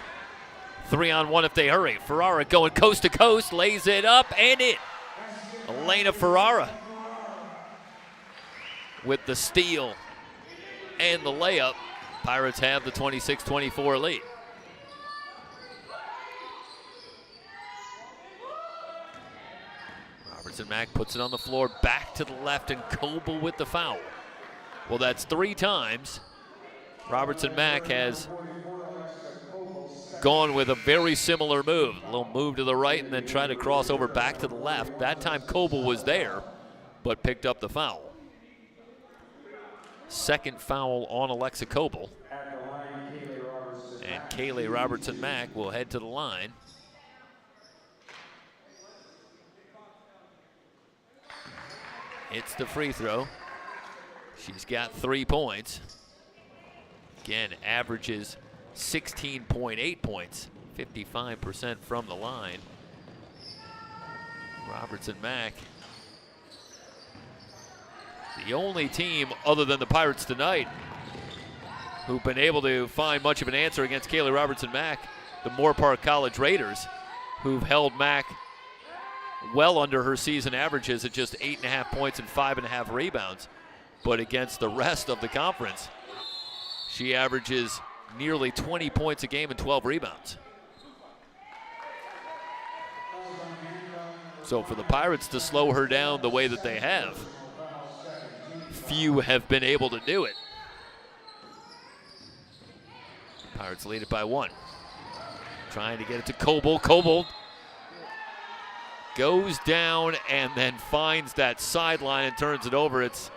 S1: 3-on-1 if they hurry. Ferrara going coast to coast, lays it up and in. Elena Ferrara with the steal and the layup. Pirates have the 26-24 lead. Robertson-Mack puts it on the floor, back to the left, and Coble with the foul. Well, that's 3 times Robertson-Mack has gone with a very similar move. A little move to the right and then try to cross over back to the left. That time Coble was there, but picked up the foul. Second foul on Alexa Coble. And Kaylee Robertson-Mack will head to the line. Hits the free throw. She's got 3 points. Again, averages 16.8 points, 55% from the line. Robertson-Mack, the only team other than the Pirates tonight who've been able to find much of an answer against Kaylee Robertson-Mack, the Moore Park College Raiders, who've held Mack well under her season averages at just 8.5 points and 5.5 rebounds. But against the rest of the conference, she averages nearly 20 points a game and 12 rebounds. So for the Pirates to slow her down the way that they have, few have been able to do it. Pirates lead it by 1. Trying to get it to Coble. Coble goes down and then finds that sideline and turns it over. It's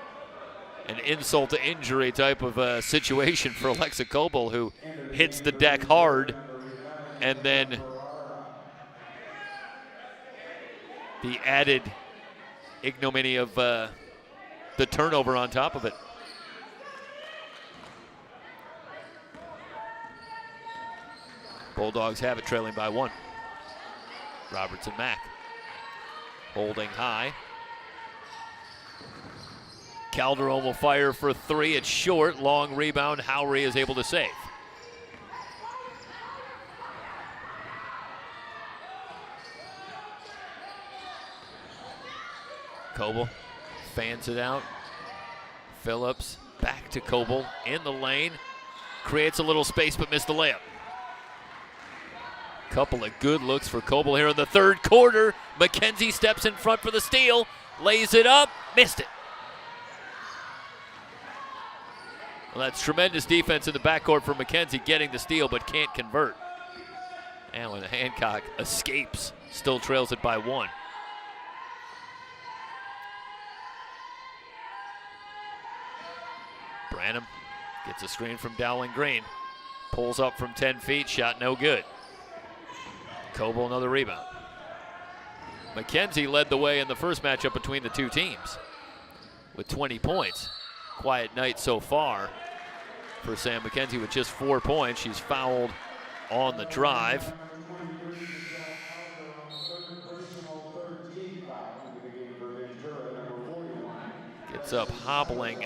S1: an insult to injury type of situation for Alexa Coble, who hits the deck hard, and then the added ignominy of the turnover on top of it. Bulldogs have it, trailing by 1. Robertson Mack holding high. Calderon will fire for 3. It's short. Long rebound. Howry is able to save. Coble fans it out. Phillips back to Coble in the lane. Creates a little space but missed the layup. Couple of good looks for Coble here in the third quarter. McKenzie steps in front for the steal. Lays it up. Missed it. Well, that's tremendous defense in the backcourt for McKenzie, getting the steal but can't convert. And when Hancock escapes, still trails it by 1. Branham gets a screen from Dowling Green. Pulls up from 10 feet, shot no good. Coble another rebound. McKenzie led the way in the first matchup between the two teams with 20 points. Quiet night so far for Sam McKenzie with just 4 points. She's fouled on the drive. Gets up hobbling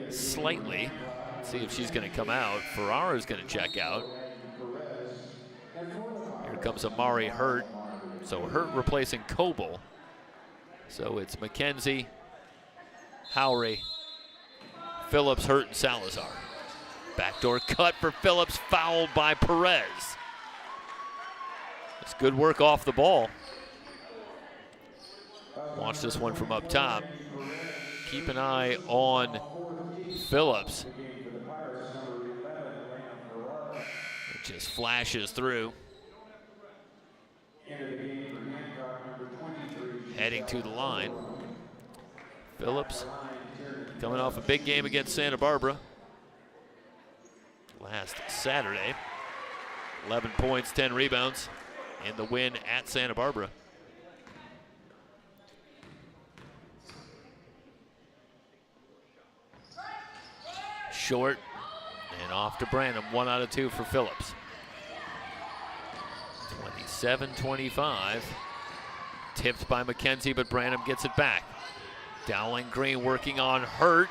S1: slightly. Let's see if she's going to come out. Ferrara's going to check out. Here comes Amari Hurt. So Hurt replacing Coble. So it's McKenzie, Howry, Phillips, Hurt, and Salazar. Backdoor cut for Phillips, fouled by Perez. It's good work off the ball. Watch this one from up top. Keep an eye on Phillips. It just flashes through. Heading to the line. Phillips coming off a big game against Santa Barbara last Saturday. 11 points, 10 rebounds in the win at Santa Barbara. Short and off to Branham. 1 out of 2 for Phillips. 27-25. Tipped by McKenzie, but Branham gets it back. Dowling Green working on Hurt.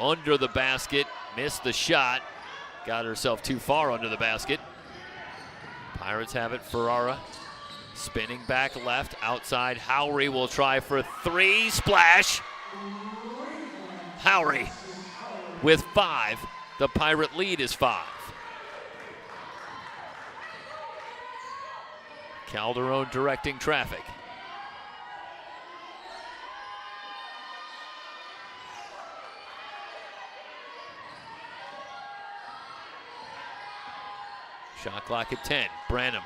S1: Under the basket. Missed the shot. Got herself too far under the basket. Pirates have it. Ferrara spinning back left. Outside. Howry will try for 3. Splash. Howry with 5. The Pirate lead is 5. Calderon directing traffic. Shot clock at 10. Branham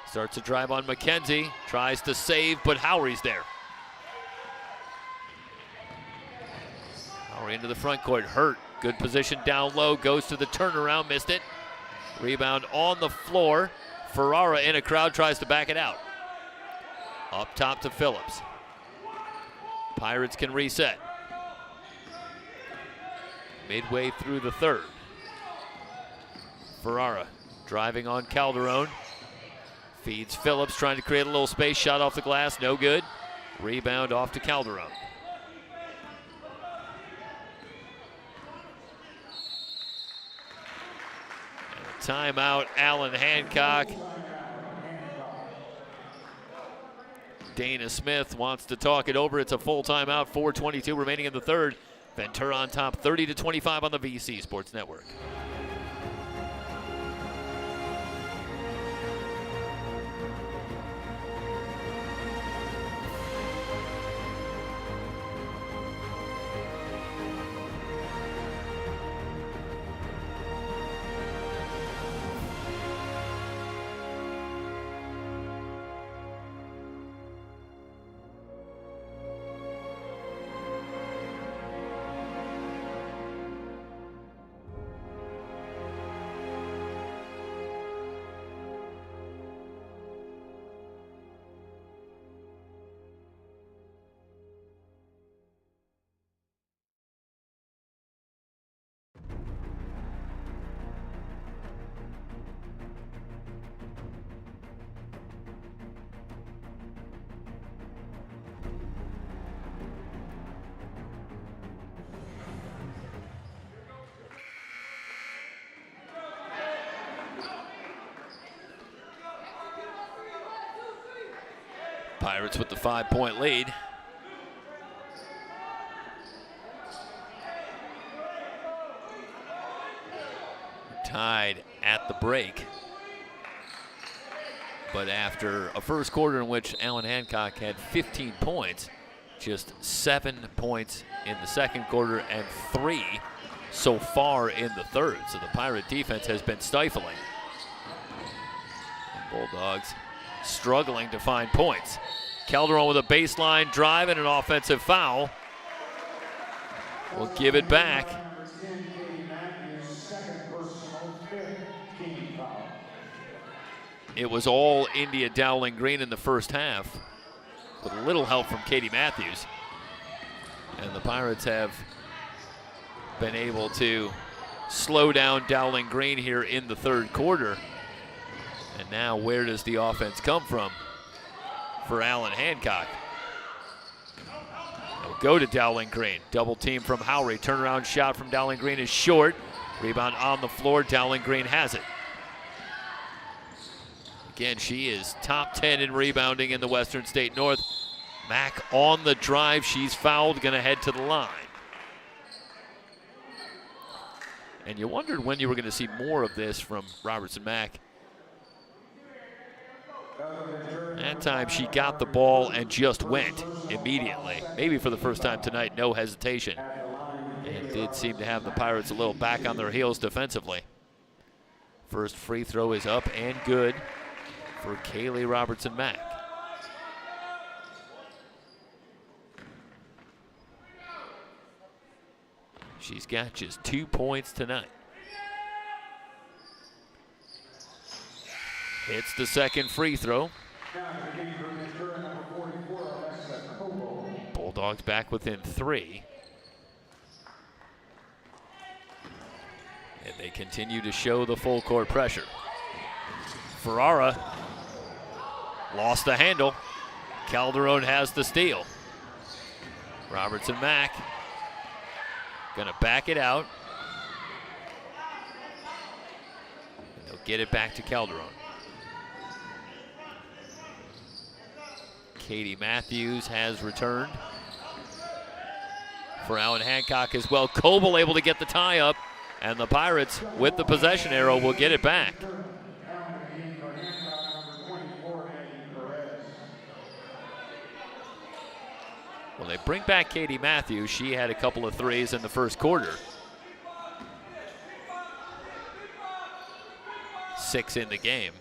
S1: starts a drive on McKenzie. Tries to save, but Howry's there. Howry into the front court. Hurt. Good position down low. Goes to the turnaround. Missed it. Rebound on the floor. Ferrara in a crowd. Tries to back it out. Up top to Phillips. Pirates can reset. Midway through the third. Ferrara driving on Calderon. Feeds Phillips, trying to create a little space. Shot off the glass, no good. Rebound off to Calderon. And a timeout, Allan Hancock. Dana Smith wants to talk it over. It's a full timeout, 4:22 remaining in the third. Ventura on top 30-25 on the VC Sports Network. Pirates with the 5-point lead. Tied at the break. But after a first quarter in which Allan Hancock had 15 points, just 7 points in the second quarter and 3 so far in the third. So the Pirate defense has been stifling. And Bulldogs struggling to find points. Calderon with a baseline drive and an offensive foul. We'll give it back. It was all India Dowling Green in the first half with a little help from Katie Matthews. And the Pirates have been able to slow down Dowling Green here in the third quarter. And now where does the offense come from for Allan Hancock? They'll go to Dowling Green. Double team from Howry. Turnaround shot from Dowling Green is short. Rebound on the floor. Dowling Green has it. Again, she is top 10 in rebounding in the Western State North. Mack on the drive. She's fouled. Going to head to the line. And you wondered when you were going to see more of this from Robertson Mack. That time she got the ball and just went immediately. Maybe for the first time tonight, no hesitation. And did seem to have the Pirates a little back on their heels defensively. First free throw is up and good for Kaylee Robertson Mack. She's got just 2 points tonight. Hits the second free throw. Bulldogs back within 3. And they continue to show the full court pressure. Ferrara lost the handle. Calderon has the steal. Robertson Mack gonna back it out. And they'll get it back to Calderon. Katie Matthews has returned for Allan Hancock as well. Coble able to get the tie up, and the Pirates with the possession arrow will get it back. Well, they bring back Katie Matthews. She had a couple of threes in the first quarter. 6 in the game.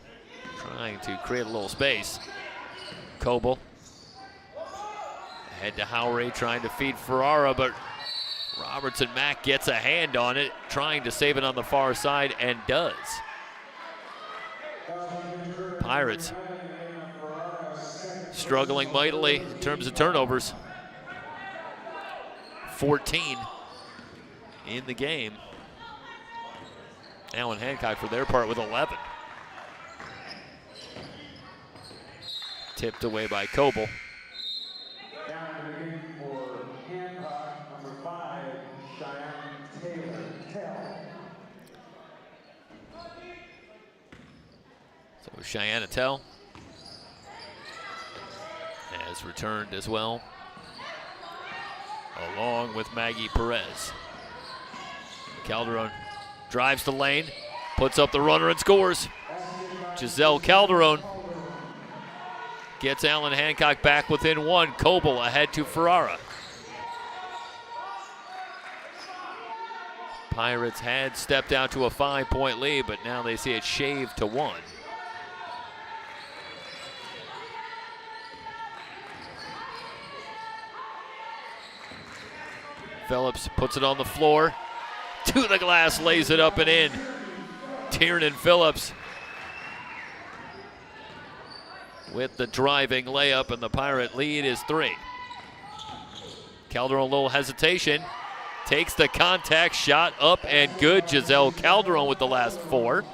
S1: Trying to create a little space. Coble. Head to Howry, trying to feed Ferrara, but Robertson Mack gets a hand on it, trying to save it on the far side, and does. Pirates struggling mightily in terms of turnovers. 14 in the game. Allan Hancock for their part with 11. Tipped away by Coble. So Cheyenne Attell has has returned as well, along with Maggie Perez. Calderon drives the lane, puts up the runner and scores. Giselle Calderon gets Allan Hancock back within one. Coble ahead to Ferrara. Pirates had stepped out to a 5-point lead, but now they see it shaved to 1. Phillips puts it on the floor. To the glass, lays it up and in. Tiernan Phillips with the driving layup, and the Pirate lead is 3. Calderon, a little hesitation. Takes the contact shot up and good. Giselle Calderon with the last 4.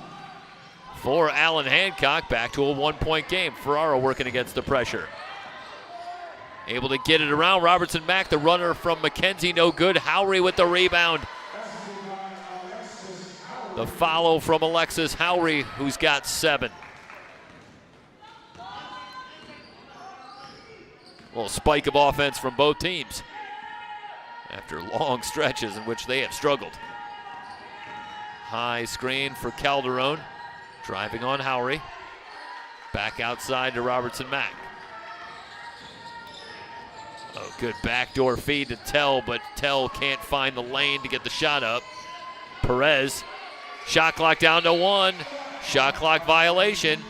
S1: For Allan Hancock, back to a 1-point game. Ferrara working against the pressure. Able to get it around. Robertson Mack, the runner from McKenzie, no good. Howry with the rebound. The follow from Alexis Howry, who's got 7. A little spike of offense from both teams after long stretches in which they have struggled. High screen for Calderon, driving on Howry. Back outside to Robertson Mack. Oh, good backdoor feed to Tell, but Tell can't find the lane to get the shot up. Perez, shot clock down to 1. Shot clock violation.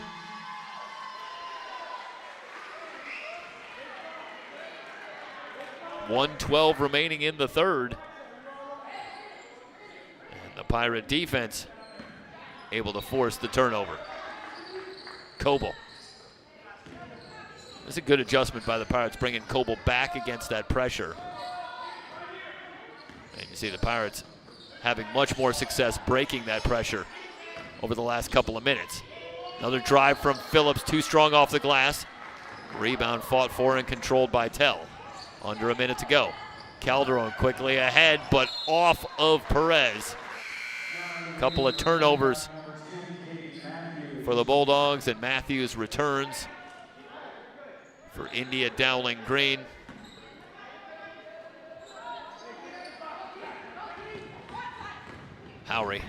S1: .112 remaining in the third. And the Pirate defense able to force the turnover. Coble. This is a good adjustment by the Pirates, bringing Coble back against that pressure. And you see the Pirates having much more success breaking that pressure over the last couple of minutes. Another drive from Phillips, too strong off the glass. Rebound fought for and controlled by Tell. Under a minute to go. Calderon quickly ahead, but off of Perez. Couple of turnovers for the Bulldogs, and Matthews returns for India Dowling Green. Howry.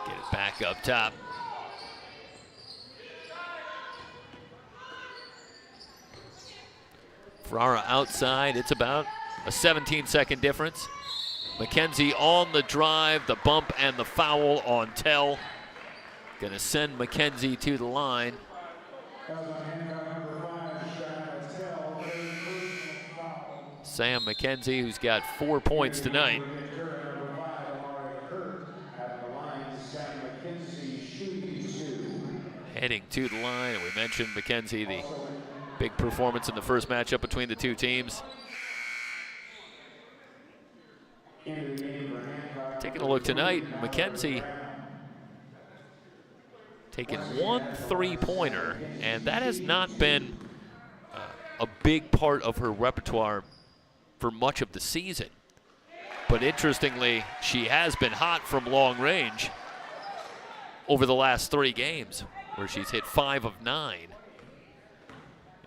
S1: Get it back up top. Ferrara outside, it's about a 17-second difference. McKenzie on the drive, the bump and the foul on Tell. Gonna send McKenzie to the line. Sam McKenzie, who's got 4 points tonight. Heading to the line, and we mentioned McKenzie, the big performance in the first matchup between the two teams. Taking a look tonight, McKenzie taking 1 3-pointer, and that has not been a big part of her repertoire for much of the season. But interestingly, she has been hot from long range over the last 3 games, where she's hit 5 of 9.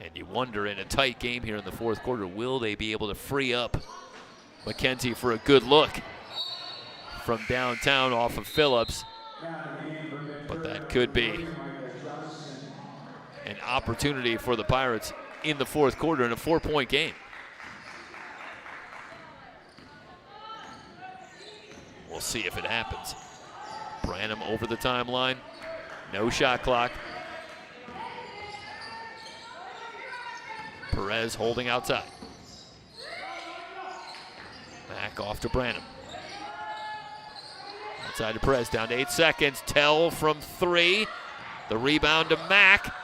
S1: And you wonder, in a tight game here in the fourth quarter, will they be able to free up McKenzie for a good look from downtown off of Phillips? But that could be an opportunity for the Pirates in the fourth quarter in a 4-point game. We'll see if it happens. Branham over the timeline. No shot clock. Perez holding outside. Back off to Branham. Outside to Perez, down to 8 seconds. Tell from 3. The rebound to Mack.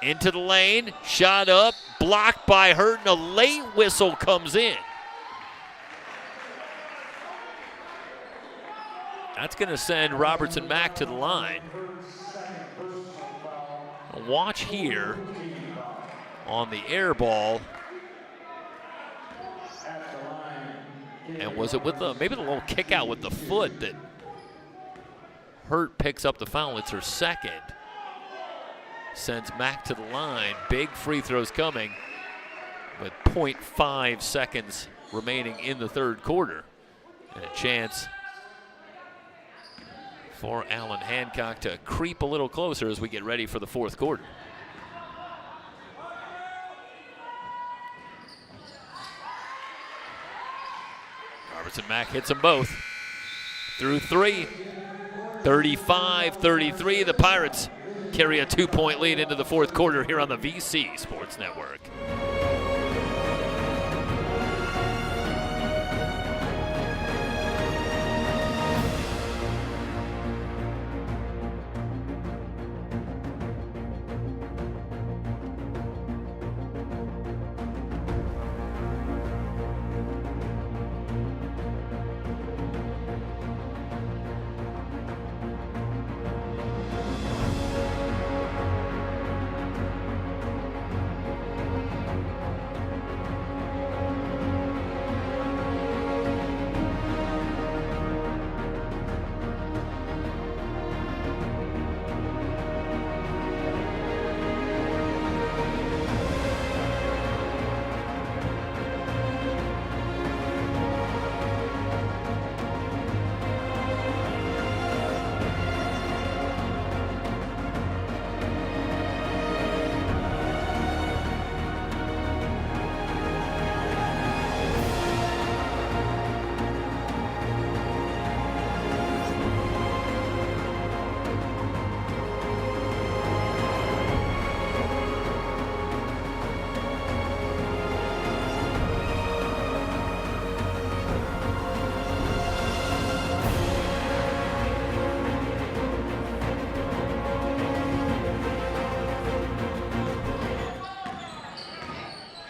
S1: Into the lane. Shot up. Blocked by Hurton. A late whistle comes in. That's going to send Robertson Mack to the line. Watch here on the air ball. And was it with maybe the little kick out with the foot that Hurt picks up the foul? It's her second. sends Mack to the line. Big free throws coming with 0.5 seconds remaining in the third quarter. And a chance for Allan Hancock to creep a little closer as we get ready for the fourth quarter. Mack hits them both. Through three. 35-33. The Pirates carry a 2-point lead into the fourth quarter here on the VC Sports Network.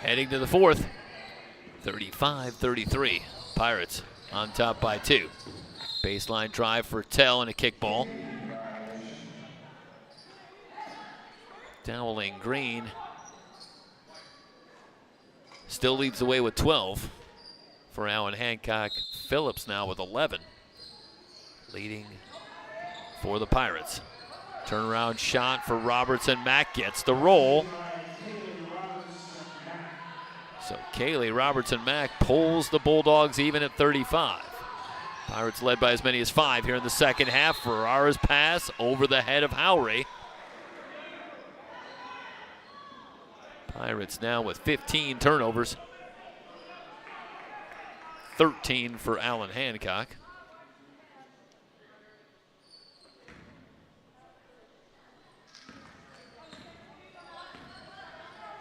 S1: Heading to the fourth, 35-33. Pirates on top by 2. Baseline drive for Tell and a kickball. Dowling Green still leads the way with 12 for Allan Hancock. Phillips now with 11, leading for the Pirates. Turnaround shot for Robertson. Mack gets the roll. So Kaylee Robertson-Mack pulls the Bulldogs even at 35. Pirates led by as many as 5 here in the second half. Ferrara's pass over the head of Howry. Pirates now with 15 turnovers. 13 for Allan Hancock.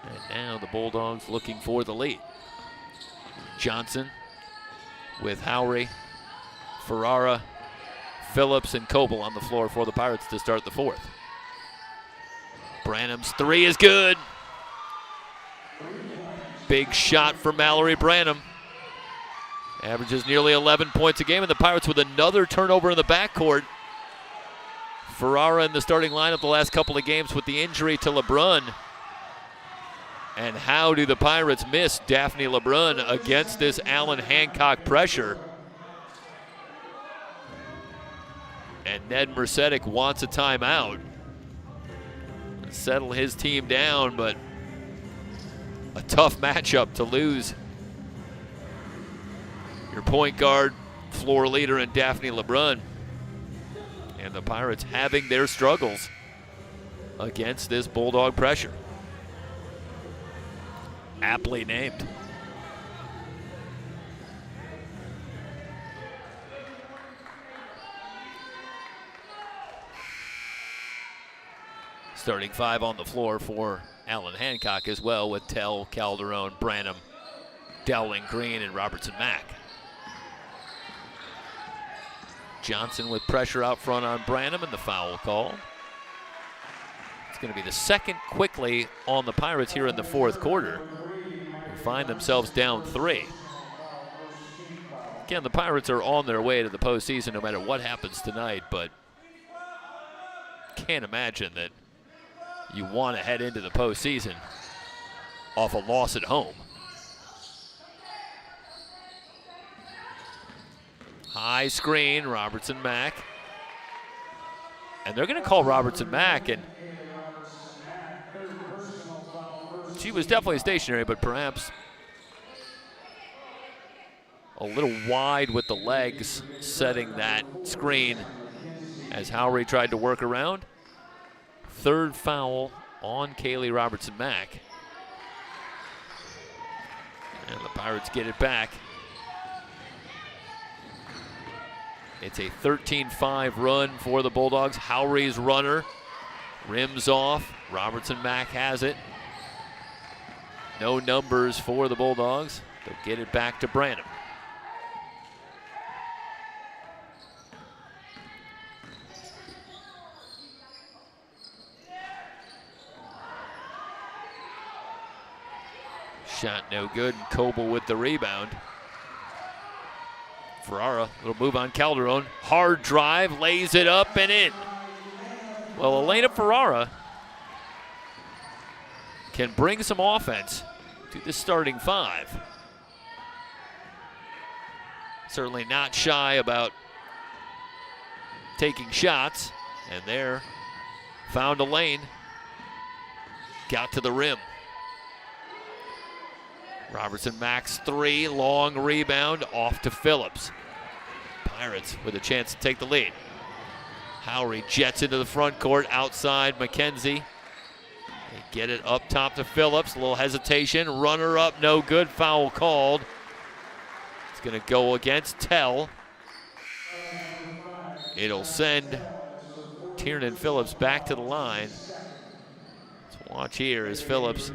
S1: And now the Bulldogs looking for the lead. Johnson with Howry, Ferrara, Phillips, and Coble on the floor for the Pirates to start the fourth. Branham's 3 is good. Big shot for Mallory Branham. Averages nearly 11 points a game, and the Pirates with another turnover in the backcourt. Ferrara in the starting lineup the last couple of games with the injury to LeBrun. And how do the Pirates miss Daphne LeBrun against this Allan Hancock pressure? And Ned Mercedes wants a timeout. Settle his team down, but a tough matchup to lose your point guard, floor leader, and Daphne LeBrun. And the Pirates having their struggles against this Bulldog pressure. Aptly named. Starting 5 on the floor for Allan Hancock as well, with Tell, Calderon, Branham, Dowling Green, and Robertson-Mack. Johnson with pressure out front on Branham and the foul call. It's going to be the second quickly on the Pirates here in the fourth quarter. Who find themselves down 3. Again, the Pirates are on their way to the postseason no matter what happens tonight, but can't imagine that you want to head into the postseason off a loss at home. High screen, Robertson-Mack. And they're going to call Robertson-Mack, and She was definitely stationary, but perhaps a little wide with the legs, setting that screen as Howry tried to work around. Third foul on Kaylee Robertson-Mack. And the Pirates get it back. It's a 13-5 run for the Bulldogs. Howry's runner rims off. Robertson-Mack has it. No numbers for the Bulldogs. They'll get it back to Branham. Shot no good. Coble with the rebound. Ferrara, little move on Calderon. Hard drive, lays it up and in. Well, Elena Ferrara can bring some offense to the starting five. Certainly not shy about taking shots. And there, found a lane. Got to the rim. Robertson-Mack's three, long rebound, off to Phillips. Pirates with a chance to take the lead. Howry jets into the front court, outside McKenzie. They get it up top to Phillips, a little hesitation, runner up, no good, foul called. It's gonna go against Tell. It'll send Tiernan Phillips back to the line. Let's watch here as Phillips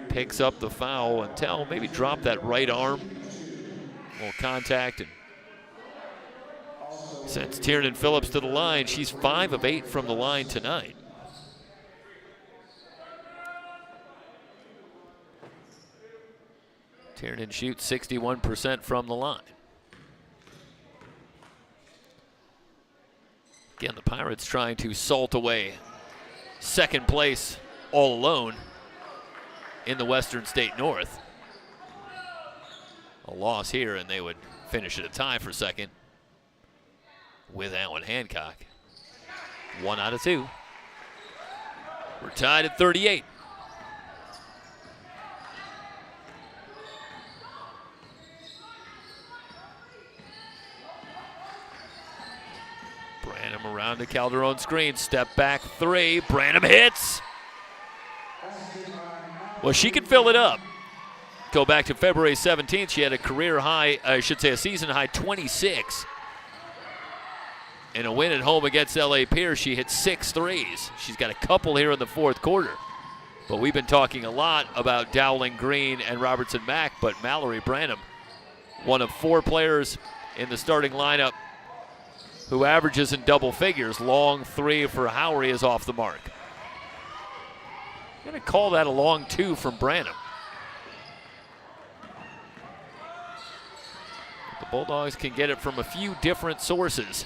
S1: picks up the foul, and Tell maybe drop that right arm. A little contact and sends Tiernan Phillips to the line. She's 5 of 8 from the line tonight. Tiernan shoots 61% from the line. Again, the Pirates trying to salt away second place all alone in the Western State North. A loss here and they would finish at a tie for second with Allan Hancock. 1 out of 2. We're tied at 38. Branham around the Calderon screen, step back three, Branham hits. Well, she can fill it up. Go back to February 17th, she had a career high, I should say a season high 26. In a win at home against L.A. Pierce, she hit 6 threes. She's got a couple here in the fourth quarter. But we've been talking a lot about Dowling Green and Robertson-Mack, but Mallory Branham, one of 4 players in the starting lineup who averages in double figures. Long three for Howry is off the mark. I'm going to call that a long 2 from Branham. The Bulldogs can get it from a few different sources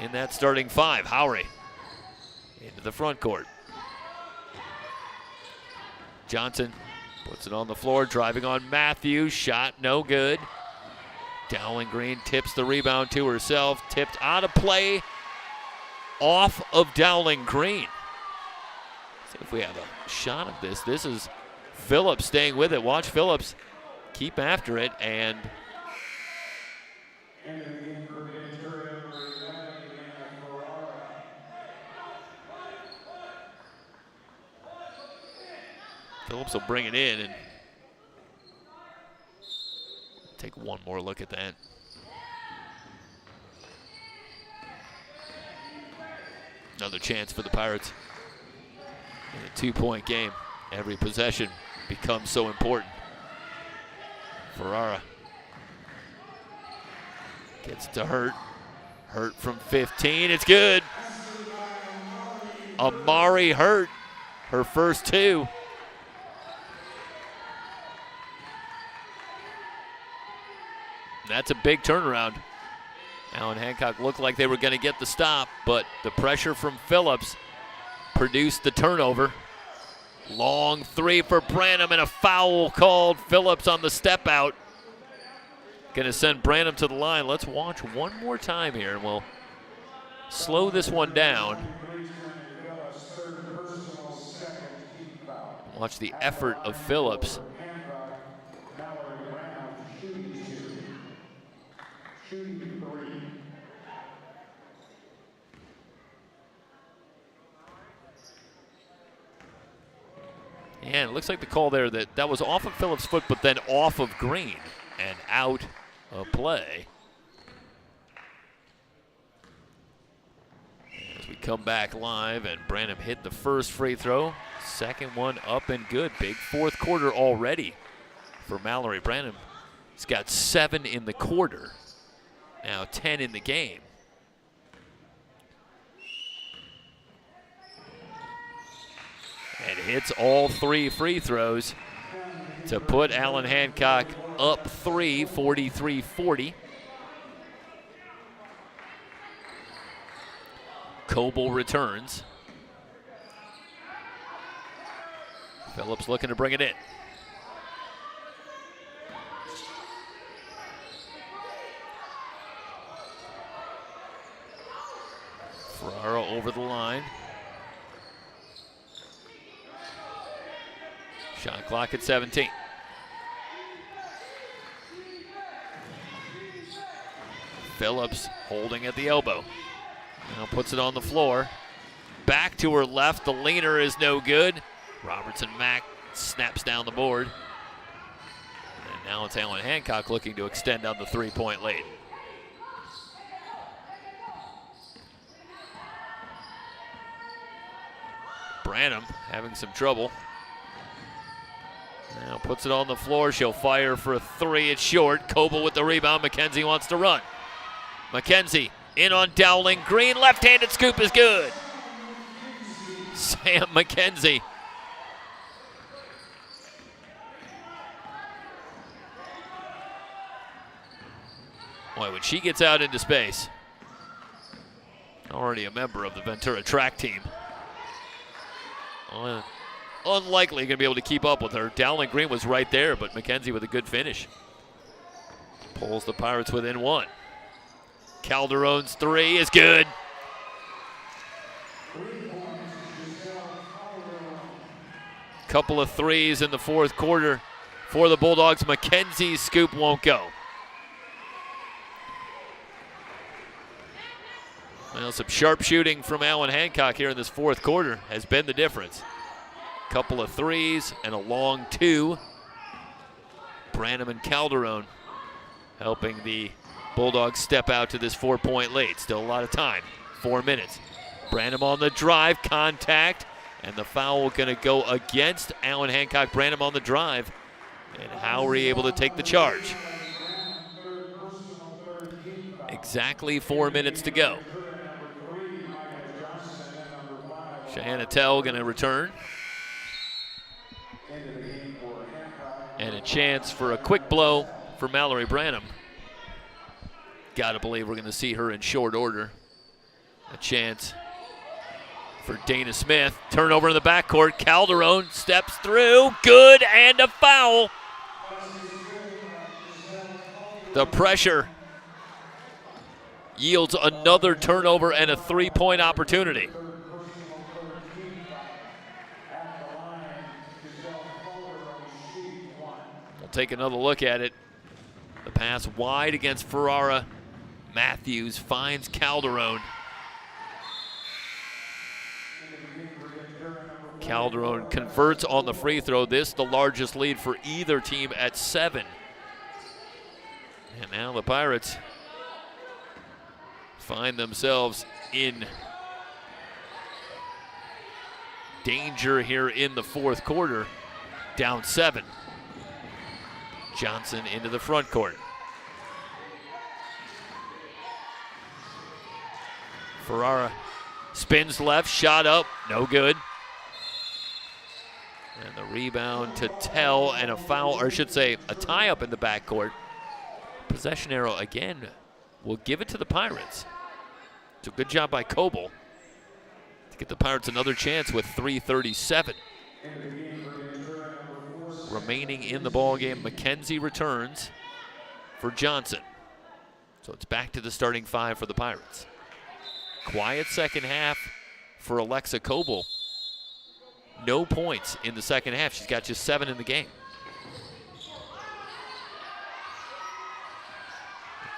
S1: in that starting 5. Howry into the front court. Johnson puts it on the floor, driving on Matthews. Shot no good. Dowling Green tips the rebound to herself. Tipped out of play off of Dowling Green. See if we have a shot of this. This is Phillips staying with it. Watch Phillips keep after it, and Phillips will bring it in and take one more look at that. Another chance for the Pirates in a 2-point game. Every possession becomes so important. Ferrara gets to Hurt. Hurt from 15, it's good. Amari Hurt, her first 2. That's a big turnaround. Allan Hancock looked like they were going to get the stop, but the pressure from Phillips produced the turnover. Long 3 for Branham and a foul called. Phillips on the step out. Going to send Branham to the line. Let's watch one more time here and we'll slow this one down. Watch the effort of Phillips. And it looks like the call there that was off of Phillips' foot, but then off of Green and out of play. As we come back live, and Branham hit the first free throw. Second one up and good. Big fourth quarter already for Mallory. Branham has got 7 in the quarter. Now 10 in the game. And hits all 3 free throws to put Allan Hancock up 3, 43-40. Coble returns. Phillips looking to bring it in. Ferraro over the line. Shot clock at 17. Phillips holding at the elbow. Now puts it on the floor. Back to her left. The leaner is no good. Robertson Mack snaps down the board. And now it's Allan Hancock looking to extend on the 3-point lead. Branham having some trouble. Now puts it on the floor. She'll fire for a 3. It's short. Coble with the rebound. McKenzie wants to run. McKenzie in on Dowling. Green left-handed scoop is good. Sam McKenzie. Boy, when she gets out into space, already a member of the Ventura track team, unlikely going to be able to keep up with her. Dowling Green was right there, but McKenzie with a good finish. Pulls the Pirates within 1. Calderon's 3 is good. Couple of threes in the fourth quarter for the Bulldogs. McKenzie's scoop won't go. Well, some sharp shooting from Allan Hancock here in this fourth quarter has been the difference. Couple of threes and a long 2. Branham and Calderon helping the Bulldogs step out to this 4-point lead. Still a lot of time, 4 minutes. Branham on the drive, contact, and the foul going to go against Allan Hancock. Branham on the drive, and Howry able to take the charge. Exactly 4 minutes to go. Cheyenne Attell going to return. And a chance for a quick blow for Mallory Branham. Got to believe we're going to see her in short order. A chance for Dana Smith. Turnover in the backcourt. Calderon steps through. Good, and a foul. The pressure yields another turnover and a 3-point opportunity. We'll take another look at it. The pass wide against Ferrara. Matthews finds Calderon. Calderon converts on the free throw. This the largest lead for either team at 7. And now the Pirates find themselves in danger here in the fourth quarter. Down 7. Johnson into the front court. Ferrara spins left, shot up, no good. And the rebound to Tell, and a foul, or I should say a tie-up in the backcourt. Possession arrow again. We'll give it to the Pirates. It's a good job by Coble to get the Pirates another chance with 3:37 remaining in the ball game. McKenzie returns for Johnson. So it's back to the starting 5 for the Pirates. Quiet second half for Alexa Coble. no points in the second half. She's got just 7 in the game.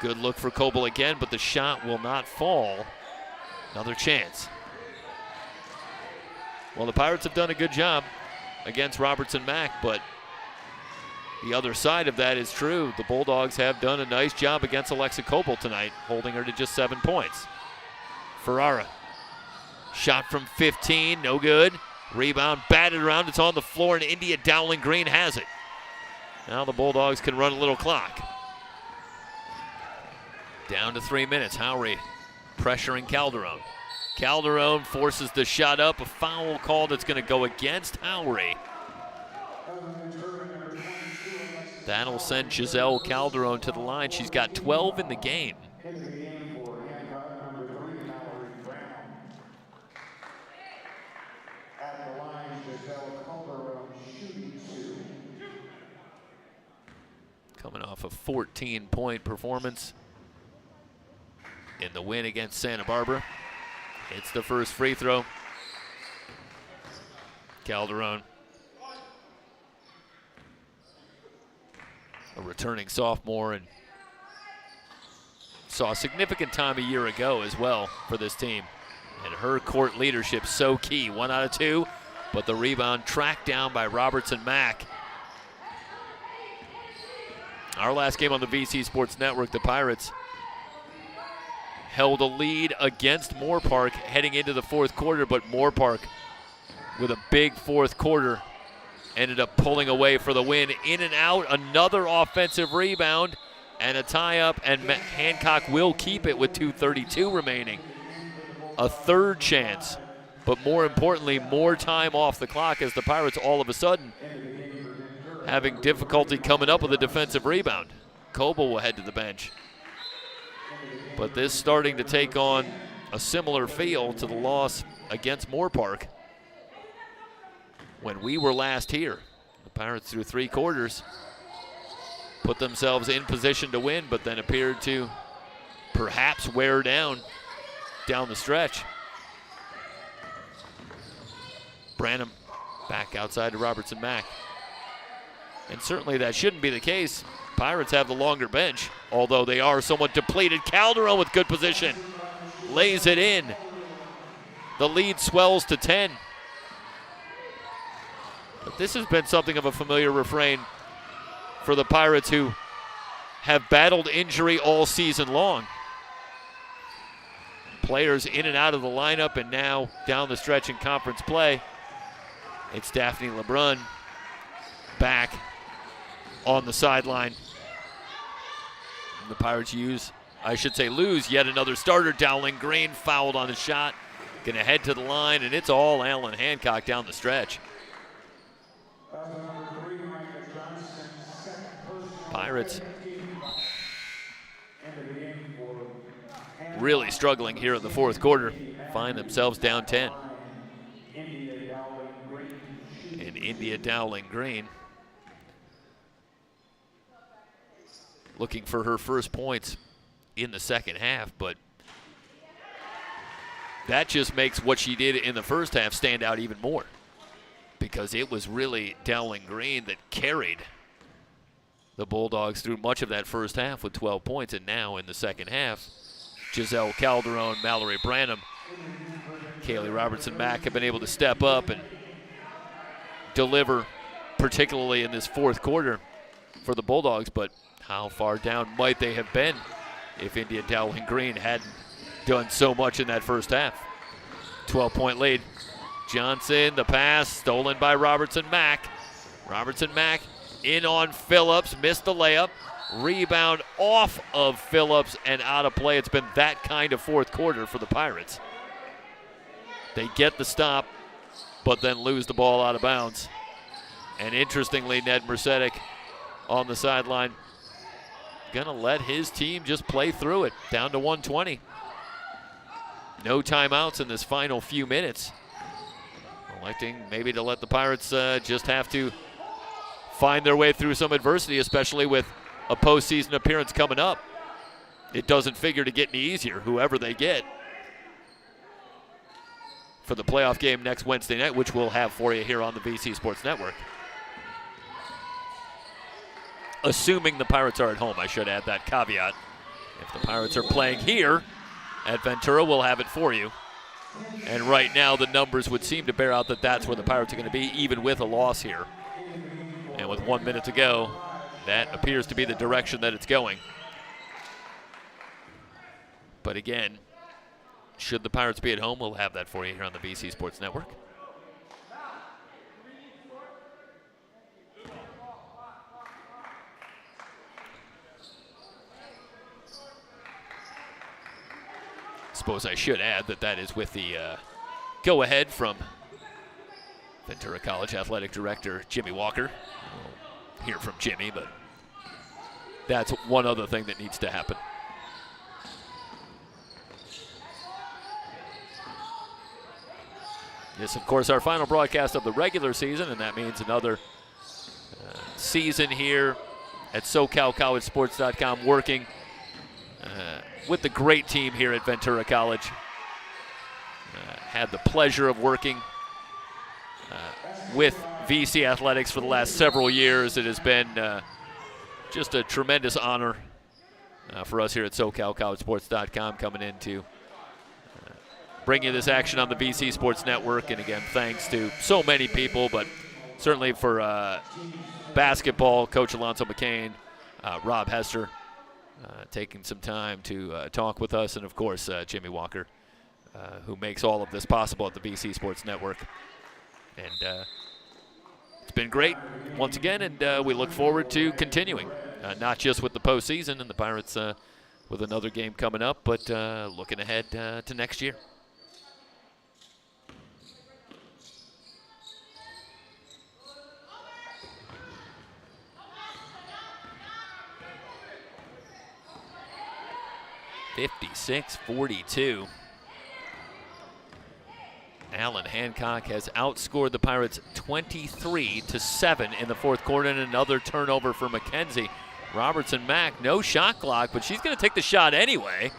S1: Good look for Coble again, but the shot will not fall. Another chance. Well, the Pirates have done a good job against Robertson Mack, but the other side of that is true. The Bulldogs have done a nice job against Alexa Coble tonight, holding her to just 7 points. Ferrara, shot from 15, no good. Rebound batted around, it's on the floor, and India Dowling Green has it. Now the Bulldogs can run a little clock. Down to 3 minutes, Howry pressuring Calderon. Calderon forces the shot up, a foul call that's going to go against Howry. That'll send Giselle Calderon to the line. She's got 12 in the game. Coming off a 14-point performance in the win against Santa Barbara. Hits the first free throw. Calderon, a returning sophomore, and saw a significant time a year ago as well for this team. And her court leadership so key. 1 out of 2, but the rebound tracked down by Robertson Mack. Our last game on the VC Sports Network, the Pirates held a lead against Moore Park heading into the fourth quarter, but Moore Park, with a big fourth quarter, ended up pulling away for the win. In and out, another offensive rebound and a tie-up, and Hancock will keep it with 2:32 remaining. A third chance, but more importantly, more time off the clock as the Pirates all of a sudden having difficulty coming up with a defensive rebound. Coble will head to the bench. But this starting to take on a similar feel to the loss against Moore Park when we were last here. The Pirates through 3 quarters put themselves in position to win, but then appeared to perhaps wear down the stretch. Branham back outside to Robertson Mack. And certainly that shouldn't be the case. Pirates have the longer bench, although they are somewhat depleted. Calderon with good position, lays it in. The lead swells to 10. But this has been something of a familiar refrain for the Pirates, who have battled injury all season long. Players in and out of the lineup, and now down the stretch in conference play, it's Daphne LeBrun back on the sideline. The Pirates lose yet another starter. Dowling Green fouled on the shot. Gonna head to the line, and it's all Allan Hancock down the stretch. Pirates really struggling here in the fourth quarter. Find themselves down 10. And India Dowling Green looking for her first points in the second half, but that just makes what she did in the first half stand out even more, because it was really Dowling Green that carried the Bulldogs through much of that first half with 12 points, and now in the second half, Giselle Calderon, Mallory Branham, Kaylee Robertson-Mack have been able to step up and deliver, particularly in this fourth quarter for the Bulldogs. But how far down might they have been if India Dowling Green hadn't done so much in that first half? 12-point lead. Johnson, the pass, stolen by Robertson-Mack. Robertson-Mack in on Phillips, missed the layup. Rebound off of Phillips and out of play. It's been that kind of fourth quarter for the Pirates. They get the stop, but then lose the ball out of bounds. And interestingly, Ned Mercedes on the sideline, gonna let his team just play through it, down to 120. No timeouts in this final few minutes. Electing maybe to let the Pirates just have to find their way through some adversity, especially with a postseason appearance coming up. It doesn't figure to get any easier, whoever they get. for the playoff game next Wednesday night, which we'll have for you here on the VC Sports Network. Assuming the Pirates are at home, I should add that caveat. If the Pirates are playing here at Ventura, we'll have it for you. And right now, the numbers would seem to bear out that that's where the Pirates are going to be, even with a loss here. And with 1 minute to go, that appears to be the direction that it's going. But again, should the Pirates be at home, we'll have that for you here on the VC Sports Network. Suppose I should add that that is with the go-ahead from Ventura College Athletic Director Jimmy Walker. We'll hear from Jimmy, but that's one other thing that needs to happen. This, of course, our final broadcast of the regular season, and that means another season here at SoCalCollegeSports.com, working with the great team here at Ventura College. Had the pleasure of working with VC Athletics for the last several years. It has been just a tremendous honor for us here at SoCalCollegeSports.com, coming in to bring you this action on the VC Sports Network. And again, thanks to so many people, but certainly for basketball, Coach Alonzo McCain, Rob Hester, taking some time to talk with us, and of course Jimmy Walker, who makes all of this possible at the VC Sports Network. And it's been great once again, and we look forward to continuing, not just with the postseason and the Pirates with another game coming up, but looking ahead to next year. (56-42). Allan Hancock has outscored the Pirates 23-7 in the fourth quarter, and another turnover for McKenzie. Robertson Mack, no shot clock, but she's going to take the shot anyway.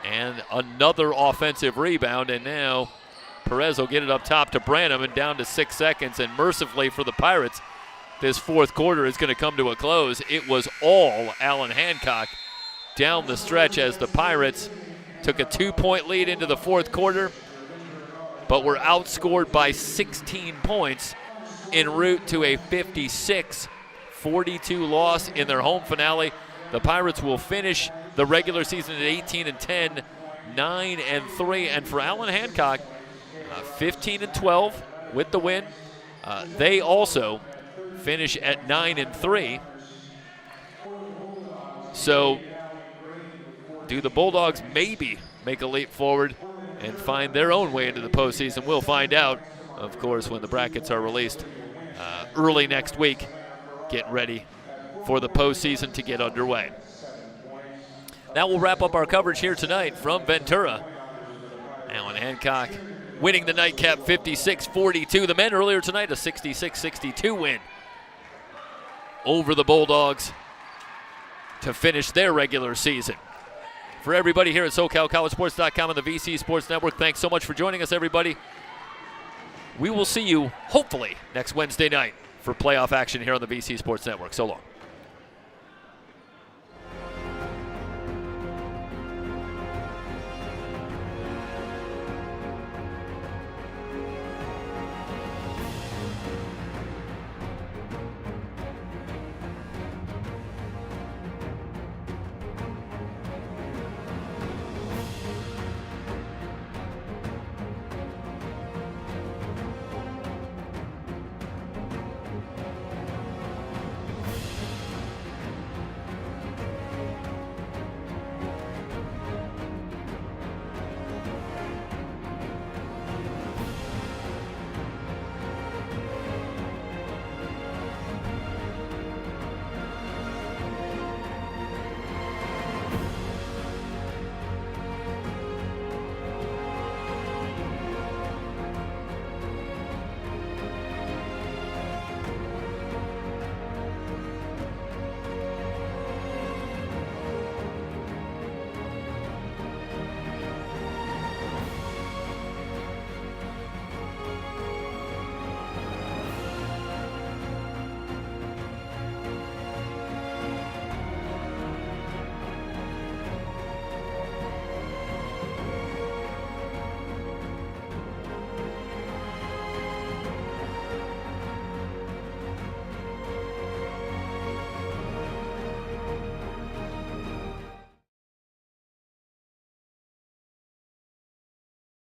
S1: And another offensive rebound, and now Perez will get it up top to Branham, and down to 6 seconds. And mercifully for the Pirates, this fourth quarter is going to come to a close. It was all Allan Hancock down the stretch as the Pirates took a 2-point lead into the fourth quarter, but were outscored by 16 points en route to a 56-42 loss in their home finale. The Pirates will finish the regular season at 18-10, 9-3, and for Allan Hancock, 15-12 with the win. They also finish at 9-3. So, do the Bulldogs maybe make a leap forward and find their own way into the postseason? We'll find out, of course, when the brackets are released early next week, getting ready for the postseason to get underway. That will wrap up our coverage here tonight from Ventura. Allan Hancock winning the nightcap 56-42. The men earlier tonight, a 66-62 win over the Bulldogs to finish their regular season. For everybody here at SoCalCollegeSports.com and the VC Sports Network, thanks so much for joining us, everybody. We will see you, hopefully, next Wednesday night for playoff action here on the VC Sports Network. So long.